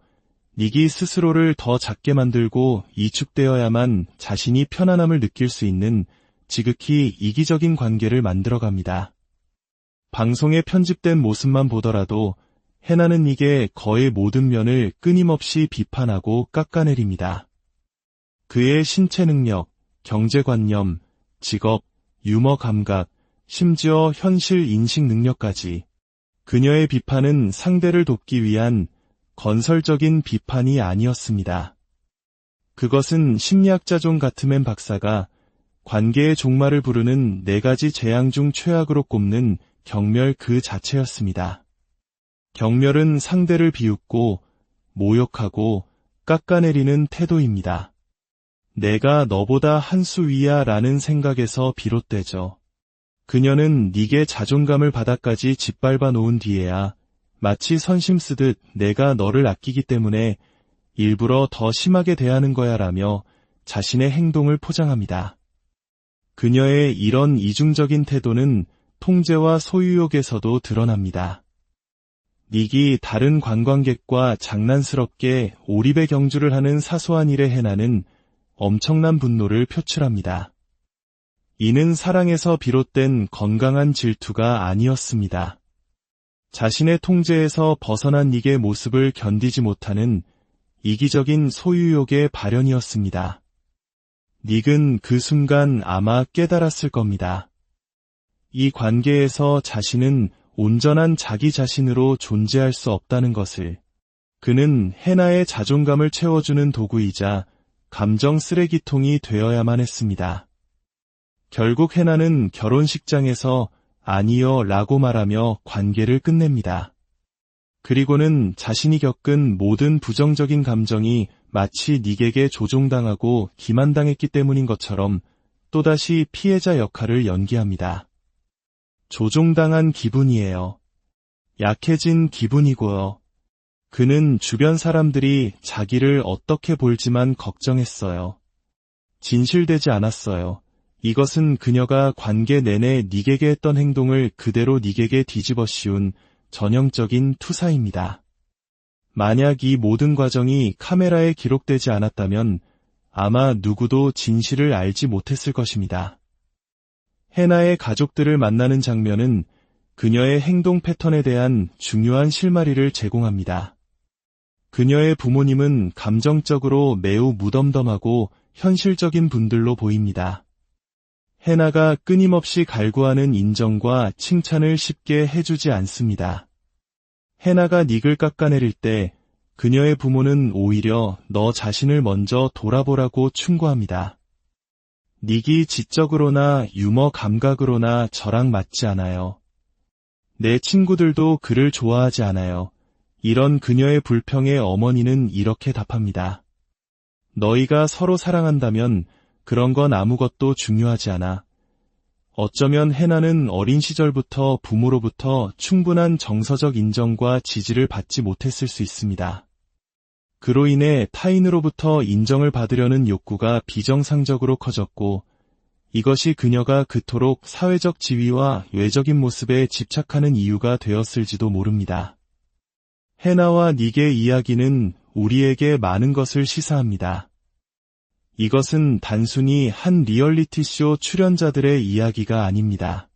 닉이 스스로를 더 작게 만들고 이축되어야만 자신이 편안함을 느낄 수 있는 지극히 이기적인 관계를 만들어갑니다. 방송에 편집된 모습만 보더라도 해나는 닉의 거의 모든 면을 끊임없이 비판하고 깎아내립니다. 그의 신체 능력, 경제관념, 직업, 유머 감각, 심지어 현실 인식 능력까지. 그녀의 비판은 상대를 돕기 위한 건설적인 비판이 아니었습니다. 그것은 심리학자 존 가트맨 박사가 관계의 종말을 부르는 4가지 재앙 중 최악으로 꼽는 경멸 그 자체였습니다. 경멸은 상대를 비웃고 모욕하고 깎아내리는 태도입니다. 내가 너보다 한 수 위야 라는 생각에서 비롯되죠. 그녀는 네게 자존감을 바닥까지 짓밟아 놓은 뒤에야 마치 선심 쓰듯 내가 너를 아끼기 때문에 일부러 더 심하게 대하는 거야 라며 자신의 행동을 포장합니다. 그녀의 이런 이중적인 태도는 통제와 소유욕에서도 드러납니다. 닉이 다른 관광객과 장난스럽게 오리배 경주를 하는 사소한 일에 해나는 엄청난 분노를 표출합니다. 이는 사랑에서 비롯된 건강한 질투가 아니었습니다. 자신의 통제에서 벗어난 닉의 모습을 견디지 못하는 이기적인 소유욕의 발현이었습니다. 닉은 그 순간 아마 깨달았을 겁니다. 이 관계에서 자신은 온전한 자기 자신으로 존재할 수 없다는 것을. 그는 해나의 자존감을 채워주는 도구이자 감정 쓰레기통이 되어야만 했습니다. 결국 해나는 결혼식장에서 아니요 라고 말하며 관계를 끝냅니다. 그리고는 자신이 겪은 모든 부정적인 감정이 마치 닉에게 조종당하고 기만당했기 때문인 것처럼 또다시 피해자 역할을 연기합니다. 조종당한 기분이에요. 약해진 기분이고요. 그는 주변 사람들이 자기를 어떻게 볼지만 걱정했어요. 진실되지 않았어요. 이것은 그녀가 관계 내내 닉에게 했던 행동을 그대로 닉에게 뒤집어 씌운 전형적인 투사입니다. 만약 이 모든 과정이 카메라에 기록되지 않았다면 아마 누구도 진실을 알지 못했을 것입니다. 해나의 가족들을 만나는 장면은 그녀의 행동 패턴에 대한 중요한 실마리를 제공합니다. 그녀의 부모님은 감정적으로 매우 무덤덤하고 현실적인 분들로 보입니다. 해나가 끊임없이 갈구하는 인정과 칭찬을 쉽게 해주지 않습니다. 해나가 닉을 깎아내릴 때 그녀의 부모는 오히려 너 자신을 먼저 돌아보라고 충고합니다. 닉이 지적으로나 유머 감각으로나 저랑 맞지 않아요. 내 친구들도 그를 좋아하지 않아요. 이런 그녀의 불평에 어머니는 이렇게 답합니다. 너희가 서로 사랑한다면 그런 건 아무것도 중요하지 않아. 어쩌면 해나는 어린 시절부터 부모로부터 충분한 정서적 인정과 지지를 받지 못했을 수 있습니다. 그로 인해 타인으로부터 인정을 받으려는 욕구가 비정상적으로 커졌고 이것이 그녀가 그토록 사회적 지위와 외적인 모습에 집착하는 이유가 되었을지도 모릅니다. 해나와 닉의 이야기는 우리에게 많은 것을 시사합니다. 이것은 단순히 한 리얼리티쇼 출연자들의 이야기가 아닙니다.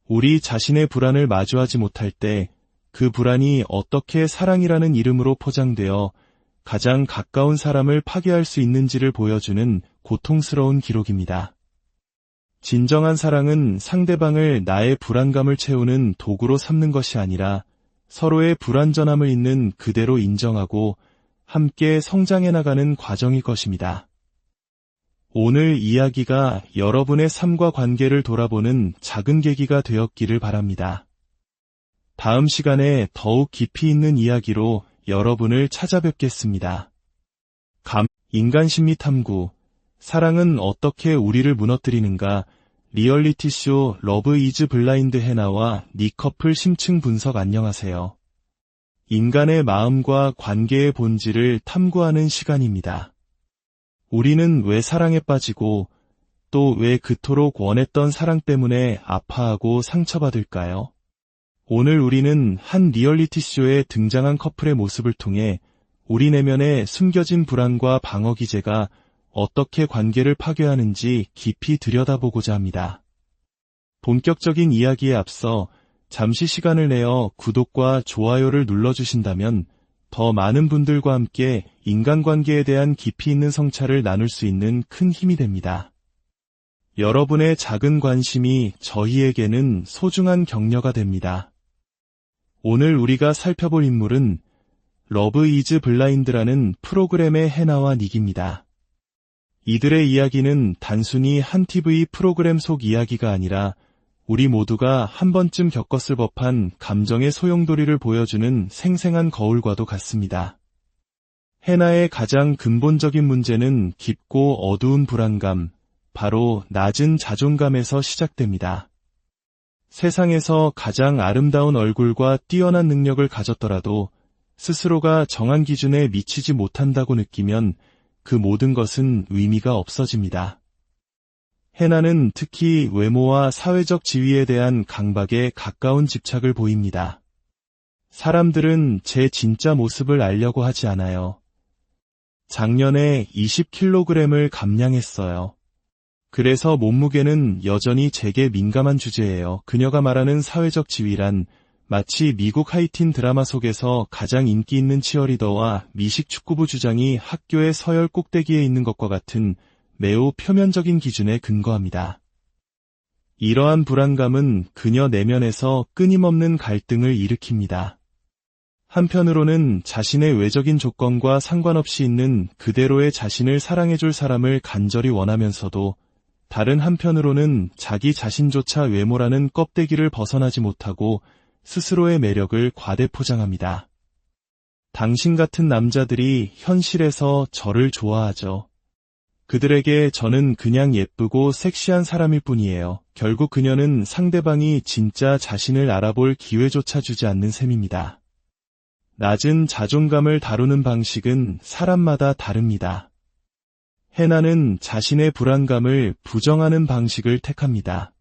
우리 자신의 불안을 마주하지 못할 때 그 불안이 어떻게 사랑이라는 이름으로 포장되어 가장 가까운 사람을 파괴할 수 있는지를 보여주는 고통스러운 기록입니다. 진정한 사랑은 상대방을 나의 불안감을 채우는 도구로 삼는 것이 아니라 서로의 불완전함을 있는 그대로 인정하고 함께 성장해 나가는 과정일 것입니다. 오늘 이야기가 여러분의 삶과 관계를 돌아보는 작은 계기가 되었기를 바랍니다. 다음 시간에 더욱 깊이 있는 이야기로 여러분을 찾아뵙겠습니다. 인간 심리 탐구, 사랑은 어떻게 우리를 무너뜨리는가, 리얼리티쇼 러브 이즈 블라인드 해나와 닉 커플 심층 분석. 안녕하세요. 인간의 마음과 관계의 본질을 탐구하는 시간입니다. 우리는 왜 사랑에 빠지고 또 왜 그토록 원했던 사랑 때문에 아파하고 상처받을까요? 오늘 우리는 한 리얼리티쇼에 등장한 커플의 모습을 통해 우리 내면의 숨겨진 불안과 방어 기제가 어떻게 관계를 파괴하는지 깊이 들여다보고자 합니다. 본격적인 이야기에 앞서 잠시 시간을 내어 구독과 좋아요를 눌러주신다면 더 많은 분들과 함께 인간관계에 대한 깊이 있는 성찰을 나눌 수 있는 큰 힘이 됩니다. 여러분의 작은 관심이 저희에게는 소중한 격려가 됩니다. 오늘 우리가 살펴볼 인물은 러브 이즈 블라인드라는 프로그램의 해나와 닉입니다. 이들의 이야기는 단순히 한 TV 프로그램 속 이야기가 아니라 우리 모두가 한 번쯤 겪었을 법한 감정의 소용돌이를 보여주는 생생한 거울과도 같습니다. 해나의 가장 근본적인 문제는 깊고 어두운 불안감, 바로 낮은 자존감에서 시작됩니다. 세상에서 가장 아름다운 얼굴과 뛰어난 능력을 가졌더라도 스스로가 정한 기준에 미치지 못한다고 느끼면 그 모든 것은 의미가 없어집니다. 해나는 특히 외모와 사회적 지위에 대한 강박에 가까운 집착을 보입니다. 사람들은 제 진짜 모습을 알려고 하지 않아요. 작년에 20kg을 감량했어요. 그래서 몸무게는 여전히 제게 민감한 주제예요. 그녀가 말하는 사회적 지위란 마치 미국 하이틴 드라마 속에서 가장 인기 있는 치어리더와 미식 축구부 주장이 학교의 서열 꼭대기에 있는 것과 같은 매우 표면적인 기준에 근거합니다. 이러한 불안감은 그녀 내면에서 끊임없는 갈등을 일으킵니다. 한편으로는 자신의 외적인 조건과 상관없이 있는 그대로의 자신을 사랑해줄 사람을 간절히 원하면서도 다른 한편으로는 자기 자신조차 외모라는 껍데기를 벗어나지 못하고 스스로의 매력을 과대 포장합니다. 당신 같은 남자들이 현실에서 저를 좋아하죠. 그들에게 저는 그냥 예쁘고 섹시한 사람일 뿐이에요. 결국 그녀는 상대방이 진짜 자신을 알아볼 기회조차 주지 않는 셈입니다. 낮은 자존감을 다루는 방식은 사람마다 다릅니다. 해나는 자신의 불안감을 부정하는 방식을 택합니다.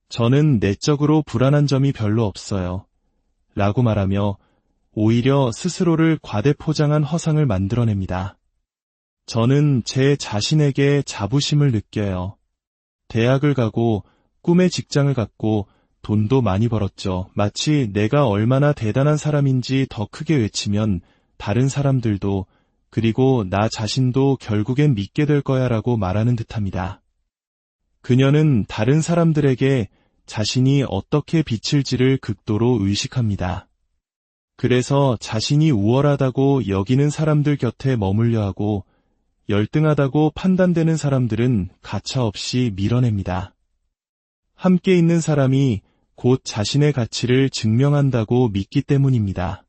저는 내적으로 불안한 점이 별로 없어요. 라고 말하며 오히려 스스로를 과대 포장한 허상을 만들어냅니다. 저는 제 자신에게 자부심을 느껴요. 대학을 가고 꿈의 직장을 갖고 돈도 많이 벌었죠. 마치 내가 얼마나 대단한 사람인지 더 크게 외치면 다른 사람들도 그리고 나 자신도 결국엔 믿게 될 거야 라고 말하는 듯합니다. 그녀는 다른 사람들에게 자신이 어떻게 비칠지를 극도로 의식합니다. 그래서 자신이 우월하다고 여기는 사람들 곁에 머물려 하고 열등하다고 판단되는 사람들은 가차없이 밀어냅니다. 함께 있는 사람이 곧 자신의 가치를 증명한다고 믿기 때문입니다.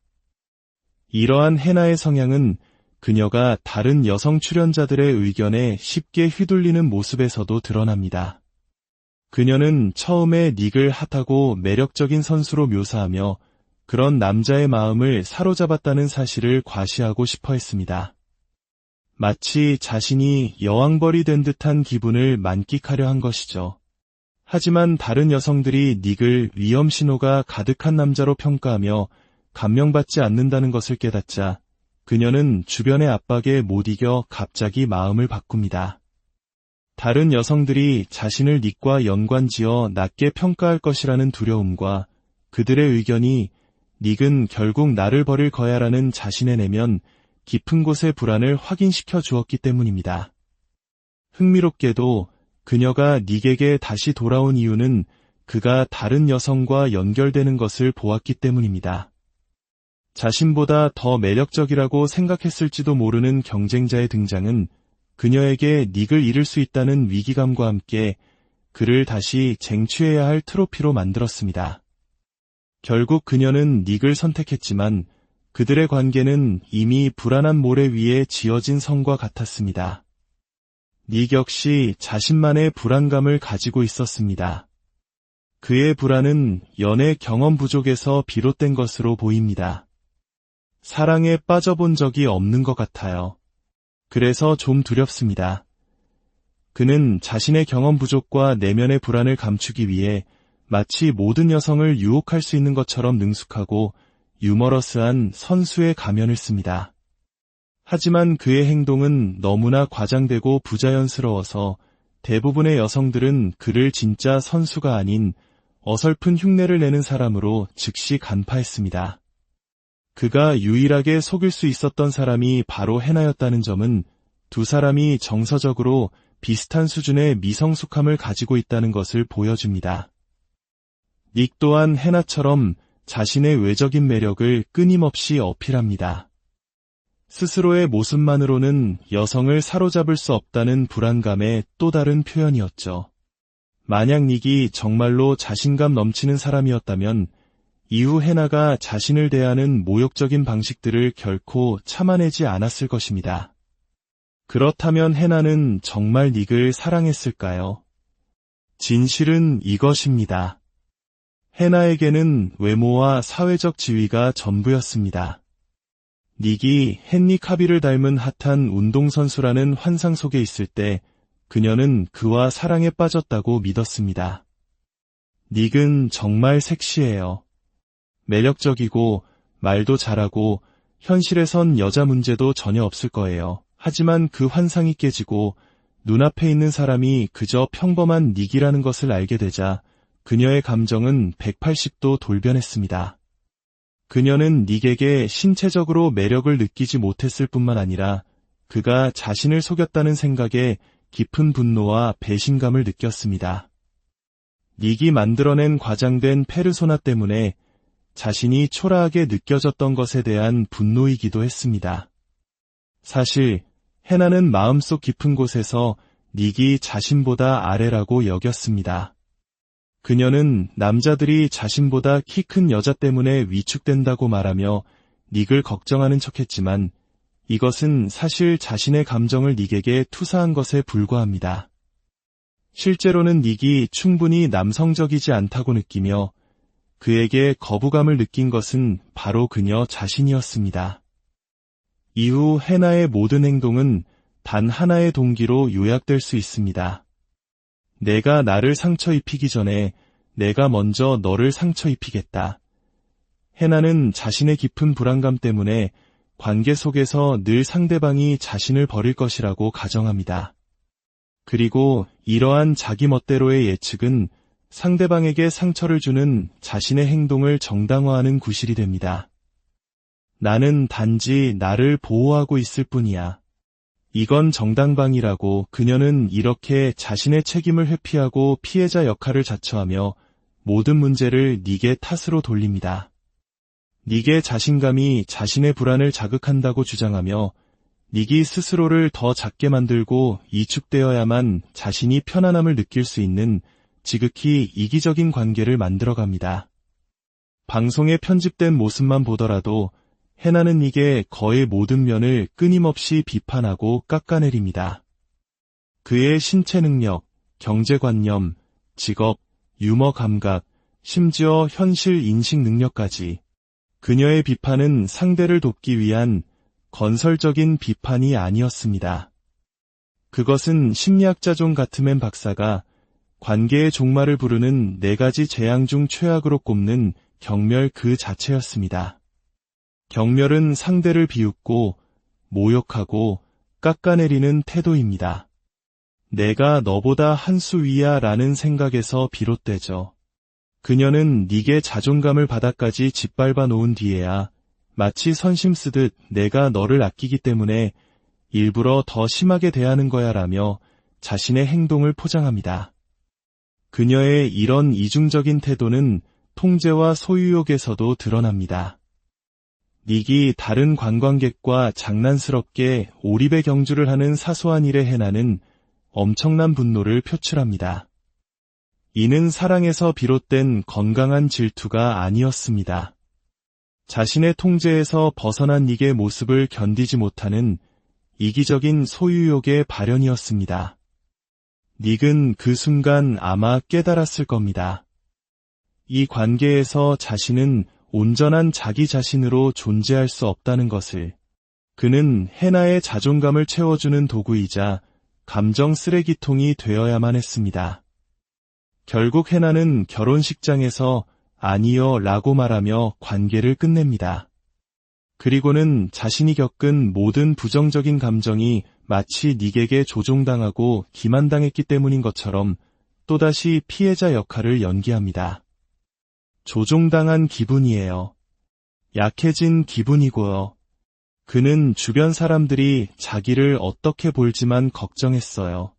이러한 해나의 성향은 그녀가 다른 여성 출연자들의 의견에 쉽게 휘둘리는 모습에서도 드러납니다. 그녀는 처음에 닉을 핫하고 매력적인 선수로 묘사하며 그런 남자의 마음을 사로잡았다는 사실을 과시하고 싶어 했습니다. 마치 자신이 여왕벌이 된 듯한 기분을 만끽하려 한 것이죠. 하지만 다른 여성들이 닉을 위험 신호가 가득한 남자로 평가하며 감명받지 않는다는 것을 깨닫자 그녀는 주변의 압박에 못 이겨 갑자기 마음을 바꿉니다. 다른 여성들이 자신을 닉과 연관지어 낮게 평가할 것이라는 두려움과 그들의 의견이 닉은 결국 나를 버릴 거야라는 자신의 내면 깊은 곳의 불안을 확인시켜 주었기 때문입니다. 흥미롭게도 그녀가 닉에게 다시 돌아온 이유는 그가 다른 여성과 연결되는 것을 보았기 때문입니다. 자신보다 더 매력적이라고 생각했을지도 모르는 경쟁자의 등장은 그녀에게 닉을 잃을 수 있다는 위기감과 함께 그를 다시 쟁취해야 할 트로피로 만들었습니다. 결국 그녀는 닉을 선택했지만 그들의 관계는 이미 불안한 모래 위에 지어진 성과 같았습니다. 닉 역시 자신만의 불안감을 가지고 있었습니다. 그의 불안은 연애 경험 부족에서 비롯된 것으로 보입니다. 사랑에 빠져본 적이 없는 것 같아요. 그래서 좀 두렵습니다. 그는 자신의 경험 부족과 내면의 불안을 감추기 위해 마치 모든 여성을 유혹할 수 있는 것처럼 능숙하고 유머러스한 선수의 가면을 씁니다. 하지만 그의 행동은 너무나 과장되고 부자연스러워서 대부분의 여성들은 그를 진짜 선수가 아닌 어설픈 흉내를 내는 사람으로 즉시 간파했습니다. 그가 유일하게 속일 수 있었던 사람이 바로 해나였다는 점은 두 사람이 정서적으로 비슷한 수준의 미성숙함을 가지고 있다는 것을 보여줍니다. 닉 또한 해나처럼 자신의 외적인 매력을 끊임없이 어필합니다. 스스로의 모습만으로는 여성을 사로잡을 수 없다는 불안감의 또 다른 표현이었죠. 만약 닉이 정말로 자신감 넘치는 사람이었다면 이후 해나가 자신을 대하는 모욕적인 방식들을 결코 참아내지 않았을 것입니다. 그렇다면 해나는 정말 닉을 사랑했을까요? 진실은 이것입니다. 해나에게는 외모와 사회적 지위가 전부였습니다. 닉이 헨리 카빌을 닮은 핫한 운동선수라는 환상 속에 있을 때 그녀는 그와 사랑에 빠졌다고 믿었습니다. 닉은 정말 섹시해요. 매력적이고 말도 잘하고 현실에선 여자 문제도 전혀 없을 거예요. 하지만 그 환상이 깨지고 눈앞에 있는 사람이 그저 평범한 닉이라는 것을 알게 되자 그녀의 감정은 180도 돌변했습니다. 그녀는 닉에게 신체적으로 매력을 느끼지 못했을 뿐만 아니라 그가 자신을 속였다는 생각에 깊은 분노와 배신감을 느꼈습니다. 닉이 만들어낸 과장된 페르소나 때문에 자신이 초라하게 느껴졌던 것에 대한 분노이기도 했습니다. 사실 해나는 마음속 깊은 곳에서 닉이 자신보다 아래라고 여겼습니다. 그녀는 남자들이 자신보다 키 큰 여자 때문에 위축된다고 말하며 닉을 걱정하는 척했지만 이것은 사실 자신의 감정을 닉에게 투사한 것에 불과합니다. 실제로는 닉이 충분히 남성적이지 않다고 느끼며 그에게 거부감을 느낀 것은 바로 그녀 자신이었습니다. 이후 해나의 모든 행동은 단 하나의 동기로 요약될 수 있습니다. 내가 나를 상처 입히기 전에 내가 먼저 너를 상처 입히겠다. 해나는 자신의 깊은 불안감 때문에 관계 속에서 늘 상대방이 자신을 버릴 것이라고 가정합니다. 그리고 이러한 자기 멋대로의 예측은 상대방에게 상처를 주는 자신의 행동을 정당화하는 구실이 됩니다. 나는 단지 나를 보호하고 있을 뿐이야. 이건 정당방위라고 그녀는 이렇게 자신의 책임을 회피하고 피해자 역할을 자처하며 모든 문제를 닉의 탓으로 돌립니다. 닉의 자신감이 자신의 불안을 자극한다고 주장하며 닉이 스스로를 더 작게 만들고 이축되어야만 자신이 편안함을 느낄 수 있는 지극히 이기적인 관계를 만들어갑니다. 방송에 편집된 모습만 보더라도 해나는 닉의 거의 모든 면을 끊임없이 비판하고 깎아내립니다. 그의 신체 능력, 경제관념, 직업, 유머 감각, 심지어 현실 인식 능력까지 그녀의 비판은 상대를 돕기 위한 건설적인 비판이 아니었습니다. 그것은 심리학자 존 가트맨 박사가 관계의 종말을 부르는 4가지 재앙 중 최악으로 꼽는 경멸 그 자체였습니다. 경멸은 상대를 비웃고 모욕하고 깎아내리는 태도입니다. 내가 너보다 한 수 위야 라는 생각에서 비롯되죠. 그녀는 닉의 자존감을 바닥까지 짓밟아 놓은 뒤에야 마치 선심 쓰듯 내가 너를 아끼기 때문에 일부러 더 심하게 대하는 거야 라며 자신의 행동을 포장합니다. 그녀의 이런 이중적인 태도는 통제와 소유욕에서도 드러납니다. 닉이 다른 관광객과 장난스럽게 오리배 경주를 하는 사소한 일에 해나는 엄청난 분노를 표출합니다. 이는 사랑에서 비롯된 건강한 질투가 아니었습니다. 자신의 통제에서 벗어난 닉의 모습을 견디지 못하는 이기적인 소유욕의 발현이었습니다. 닉은 그 순간 아마 깨달았을 겁니다. 이 관계에서 자신은 온전한 자기 자신으로 존재할 수 없다는 것을. 그는 해나의 자존감을 채워주는 도구이자 감정 쓰레기통이 되어야만 했습니다. 결국 해나는 결혼식장에서 아니요 라고 말하며 관계를 끝냅니다. 그리고는 자신이 겪은 모든 부정적인 감정이 마치 닉에게 조종당하고 기만당했기 때문인 것처럼 또다시 피해자 역할을 연기합니다. 조종당한 기분이에요. 약해진 기분이고요. 그는 주변 사람들이 자기를 어떻게 볼지만 걱정했어요.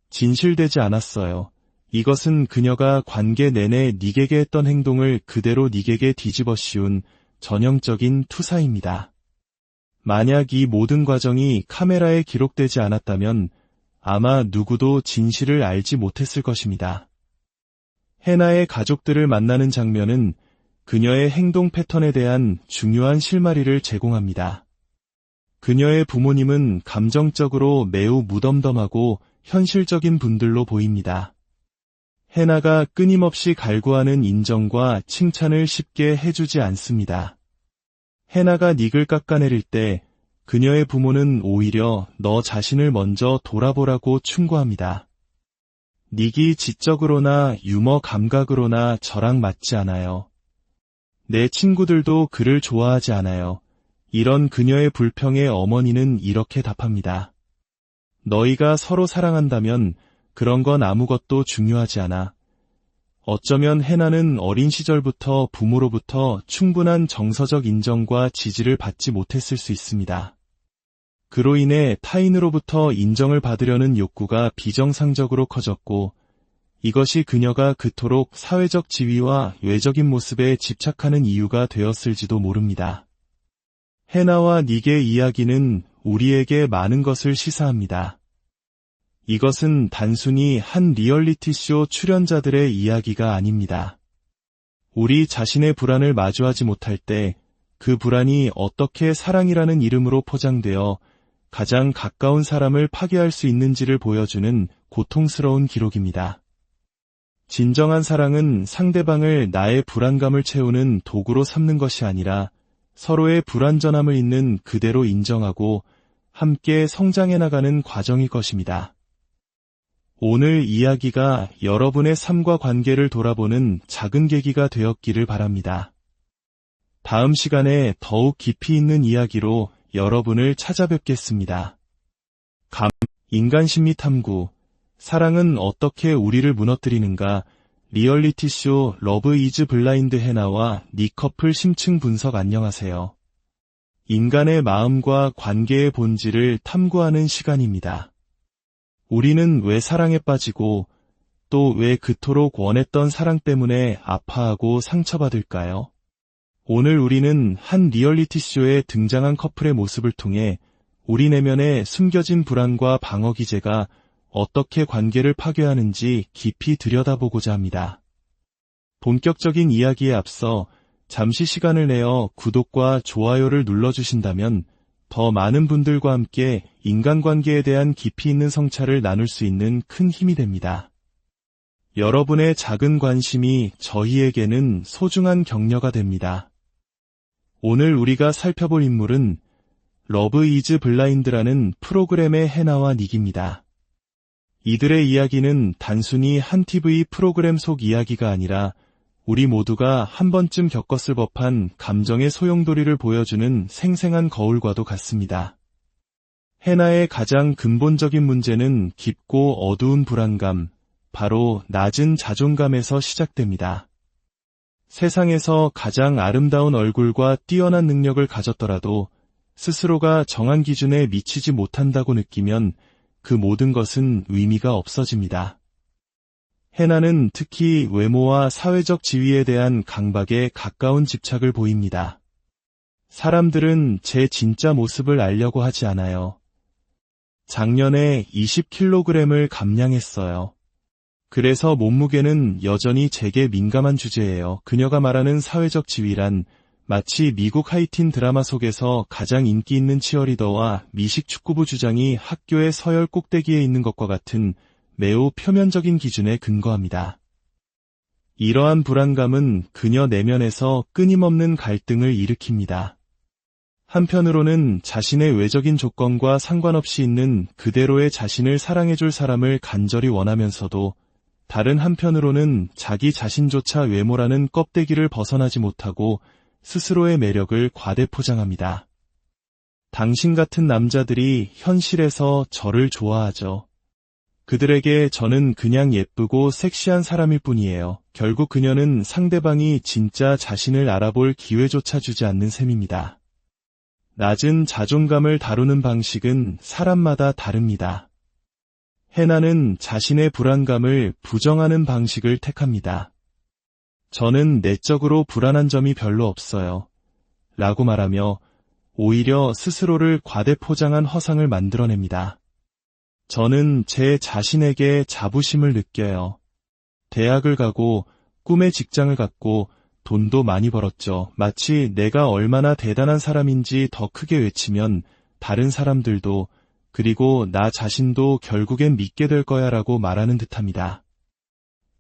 진실되지 않았어요. 이것은 그녀가 관계 내내 닉에게 했던 행동을 그대로 닉에게 뒤집어 씌운 전형적인 투사입니다. 만약 이 모든 과정이 카메라에 기록되지 않았다면 아마 누구도 진실을 알지 못했을 것입니다. 해나의 가족들을 만나는 장면은 그녀의 행동 패턴에 대한 중요한 실마리를 제공합니다. 그녀의 부모님은 감정적으로 매우 무덤덤하고 현실적인 분들로 보입니다. 해나가 끊임없이 갈구하는 인정과 칭찬을 쉽게 해주지 않습니다. 해나가 닉을 깎아내릴 때 그녀의 부모는 오히려 너 자신을 먼저 돌아보라고 충고합니다. 닉이 지적으로나 유머 감각으로나 저랑 맞지 않아요. 내 친구들도 그를 좋아하지 않아요. 이런 그녀의 불평에 어머니는 이렇게 답합니다. 너희가 서로 사랑한다면 그런 건 아무것도 중요하지 않아. 어쩌면 해나는 어린 시절부터 부모로부터 충분한 정서적 인정과 지지를 받지 못했을 수 있습니다. 그로 인해 타인으로부터 인정을 받으려는 욕구가 비정상적으로 커졌고 이것이 그녀가 그토록 사회적 지위와 외적인 모습에 집착하는 이유가 되었을지도 모릅니다. 해나와 닉의 이야기는 우리에게 많은 것을 시사합니다. 이것은 단순히 한 리얼리티쇼 출연자들의 이야기가 아닙니다. 우리 자신의 불안을 마주하지 못할 때 그 불안이 어떻게 사랑이라는 이름으로 포장되어 가장 가까운 사람을 파괴할 수 있는지를 보여주는 고통스러운 기록입니다. 진정한 사랑은 상대방을 나의 불안감을 채우는 도구로 삼는 것이 아니라 서로의 불완전함을 있는 그대로 인정하고 함께 성장해 나가는 과정일 것입니다. 오늘 이야기가 여러분의 삶과 관계를 돌아보는 작은 계기가 되었기를 바랍니다. 다음 시간에 더욱 깊이 있는 이야기로 여러분을 찾아뵙겠습니다. 인간 심리 탐구, 사랑은 어떻게 우리를 무너뜨리는가, 리얼리티쇼 러브 이즈 블라인드 해나와 닉 커플 심층 분석. 안녕하세요. 인간의 마음과 관계의 본질을 탐구하는 시간입니다. 우리는 왜 사랑에 빠지고 또 왜 그토록 원했던 사랑 때문에 아파하고 상처받을까요? 오늘 우리는 한 리얼리티쇼에 등장한 커플의 모습을 통해 우리 내면의 숨겨진 불안과 방어 기제가 어떻게 관계를 파괴하는지 깊이 들여다보고자 합니다. 본격적인 이야기에 앞서 잠시 시간을 내어 구독과 좋아요를 눌러주신다면 더 많은 분들과 함께 인간관계에 대한 깊이 있는 성찰을 나눌 수 있는 큰 힘이 됩니다. 여러분의 작은 관심이 저희에게는 소중한 격려가 됩니다. 오늘 우리가 살펴볼 인물은 러브 이즈 블라인드라는 프로그램의 해나와 닉입니다. 이들의 이야기는 단순히 한 TV 프로그램 속 이야기가 아니라 우리 모두가 한 번쯤 겪었을 법한 감정의 소용돌이를 보여주는 생생한 거울과도 같습니다. 해나의 가장 근본적인 문제는 깊고 어두운 불안감, 바로 낮은 자존감에서 시작됩니다. 세상에서 가장 아름다운 얼굴과 뛰어난 능력을 가졌더라도 스스로가 정한 기준에 미치지 못한다고 느끼면 그 모든 것은 의미가 없어집니다. 해나는 특히 외모와 사회적 지위에 대한 강박에 가까운 집착을 보입니다. 사람들은 제 진짜 모습을 알려고 하지 않아요. 작년에 20kg을 감량했어요. 그래서 몸무게는 여전히 제게 민감한 주제예요. 그녀가 말하는 사회적 지위란 마치 미국 하이틴 드라마 속에서 가장 인기 있는 치어리더와 미식 축구부 주장이 학교의 서열 꼭대기에 있는 것과 같은 매우 표면적인 기준에 근거합니다. 이러한 불안감은 그녀 내면에서 끊임없는 갈등을 일으킵니다. 한편으로는 자신의 외적인 조건과 상관없이 있는 그대로의 자신을 사랑해줄 사람을 간절히 원하면서도 다른 한편으로는 자기 자신조차 외모라는 껍데기를 벗어나지 못하고 스스로의 매력을 과대 포장합니다. 당신 같은 남자들이 현실에서 저를 좋아하죠. 그들에게 저는 그냥 예쁘고 섹시한 사람일 뿐이에요. 결국 그녀는 상대방이 진짜 자신을 알아볼 기회조차 주지 않는 셈입니다. 낮은 자존감을 다루는 방식은 사람마다 다릅니다. 해나는 자신의 불안감을 부정하는 방식을 택합니다. 저는 내적으로 불안한 점이 별로 없어요. 라고 말하며 오히려 스스로를 과대포장한 허상을 만들어냅니다. 저는 제 자신에게 자부심을 느껴요. 대학을 가고 꿈의 직장을 갖고 돈도 많이 벌었죠. 마치 내가 얼마나 대단한 사람인지 더 크게 외치면 다른 사람들도 그리고 나 자신도 결국엔 믿게 될 거야 라고 말하는 듯합니다.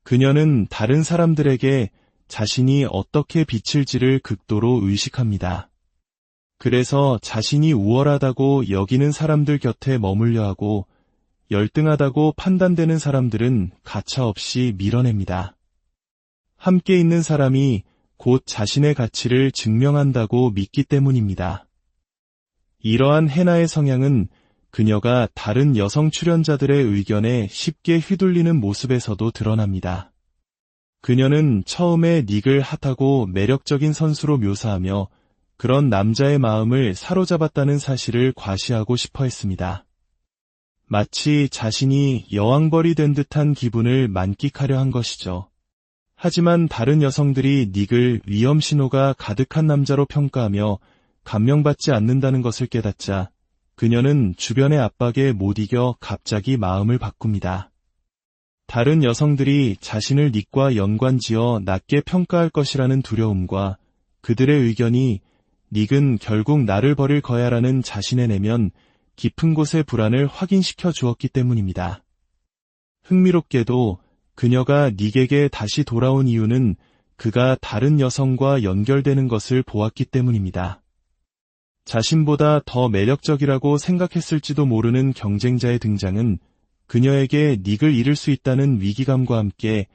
그녀는 다른 사람들에게 자신이 어떻게 비칠지를 극도로 의식합니다. 그래서 자신이 우월하다고 여기는 사람들 곁에 머물려 하고 열등하다고 판단되는 사람들은 가차없이 밀어냅니다. 함께 있는 사람이 곧 자신의 가치를 증명한다고 믿기 때문입니다. 이러한 해나의 성향은 그녀가 다른 여성 출연자들의 의견에 쉽게 휘둘리는 모습에서도 드러납니다. 그녀는 처음에 닉을 핫하고 매력적인 선수로 묘사하며 그런 남자의 마음을 사로잡았다는 사실을 과시하고 싶어 했습니다. 마치 자신이 여왕벌이 된 듯한 기분을 만끽하려 한 것이죠. 하지만 다른 여성들이 닉을 위험 신호가 가득한 남자로 평가하며 감명받지 않는다는 것을 깨닫자 그녀는 주변의 압박에 못 이겨 갑자기 마음을 바꿉니다. 다른 여성들이 자신을 닉과 연관지어 낮게 평가할 것이라는 두려움과 그들의 의견이 닉은 결국 나를 버릴 거야라는 자신의 내면 깊은 곳의 불안을 확인시켜 주었기 때문입니다. 흥미롭게도 그녀가 닉에게 다시 돌아온 이유는 그가 다른 여성과 연결되는 것을 보았기 때문입니다. 자신보다 더 매력적이라고 생각했을지도 모르는 경쟁자의 등장은 그녀에게 닉을 잃을 수 있다는 위기감과 함께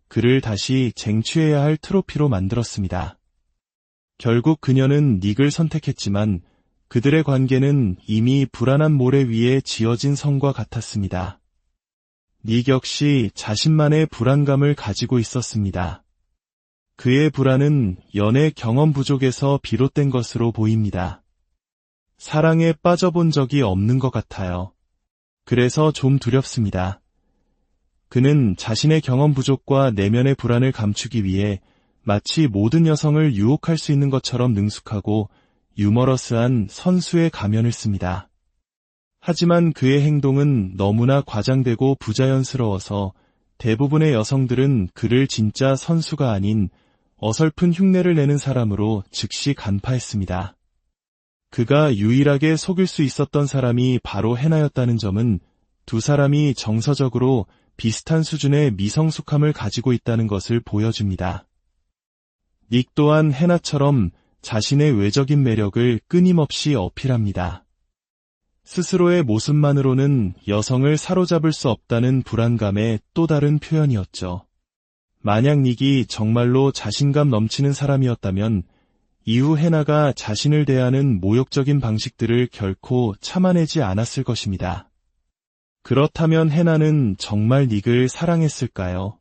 그를 다시 쟁취해야 할 트로피로 만들었습니다. 결국 그녀는 닉을 선택했지만 그들의 관계는 이미 불안한 모래 위에 지어진 성과 같았습니다. 닉 역시 자신만의 불안감을 가지고 있었습니다. 그의 불안은 연애 경험 부족에서 비롯된 것으로 보입니다. 사랑에 빠져본 적이 없는 것 같아요. 그래서 좀 두렵습니다. 그는 자신의 경험 부족과 내면의 불안을 감추기 위해 마치 모든 여성을 유혹할 수 있는 것처럼 능숙하고 유머러스한 선수의 가면을 씁니다. 하지만 그의 행동은 너무나 과장되고 부자연스러워서 대부분의 여성들은 그를 진짜 선수가 아닌 어설픈 흉내를 내는 사람으로 즉시 간파했습니다. 그가 유일하게 속일 수 있었던 사람이 바로 해나였다는 점은 두 사람이 정서적으로 비슷한 수준의 미성숙함을 가지고 있다는 것을 보여줍니다. 닉 또한 해나처럼 자신의 외적인 매력을 끊임없이 어필합니다. 스스로의 모습만으로는 여성을 사로잡을 수 없다는 불안감의 또 다른 표현이었죠. 만약 닉이 정말로 자신감 넘치는 사람이었다면 이후 해나가 자신을 대하는 모욕적인 방식들을 결코 참아내지 않았을 것입니다. 그렇다면 해나는 정말 닉을 사랑했을까요?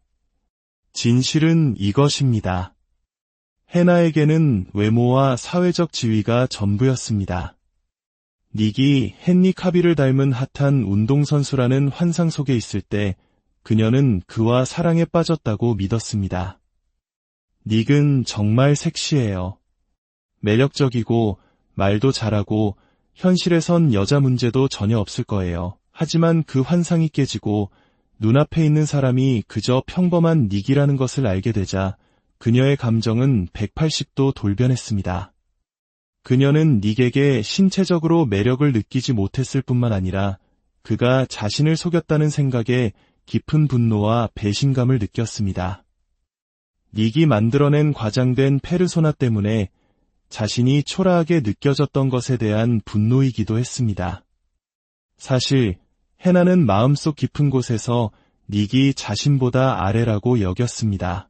진실은 이것입니다. 해나에게는 외모와 사회적 지위가 전부였습니다. 닉이 헨리 카빌을 닮은 핫한 운동선수라는 환상 속에 있을 때 그녀는 그와 사랑에 빠졌다고 믿었습니다. 닉은 정말 섹시해요. 매력적이고 말도 잘하고 현실에선 여자 문제도 전혀 없을 거예요. 하지만 그 환상이 깨지고 눈앞에 있는 사람이 그저 평범한 닉이라는 것을 알게 되자 그녀의 감정은 180도 돌변했습니다. 그녀는 닉에게 신체적으로 매력을 느끼지 못했을 뿐만 아니라 그가 자신을 속였다는 생각에 깊은 분노와 배신감을 느꼈습니다. 닉이 만들어낸 과장된 페르소나 때문에 자신이 초라하게 느껴졌던 것에 대한 분노이기도 했습니다. 사실 해나는 마음속 깊은 곳에서 닉이 자신보다 아래라고 여겼습니다.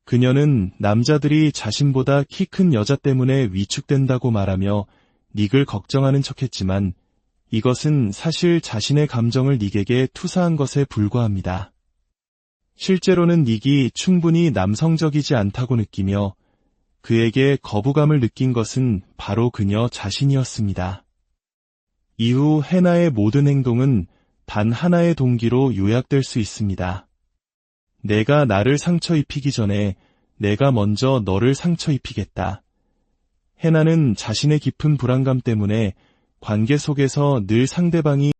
그녀는 남자들이 자신보다 키 큰 여자 때문에 위축된다고 말하며 닉을 걱정하는 척했지만 이것은 사실 자신의 감정을 닉에게 투사한 것에 불과합니다. 실제로는 닉이 충분히 남성적이지 않다고 느끼며 그에게 거부감을 느낀 것은 바로 그녀 자신이었습니다. 이후 해나의 모든 행동은 단 하나의 동기로 요약될 수 있습니다. 내가 나를 상처 입히기 전에 내가 먼저 너를 상처 입히겠다. 해나는 자신의 깊은 불안감 때문에 관계 속에서 늘 상대방이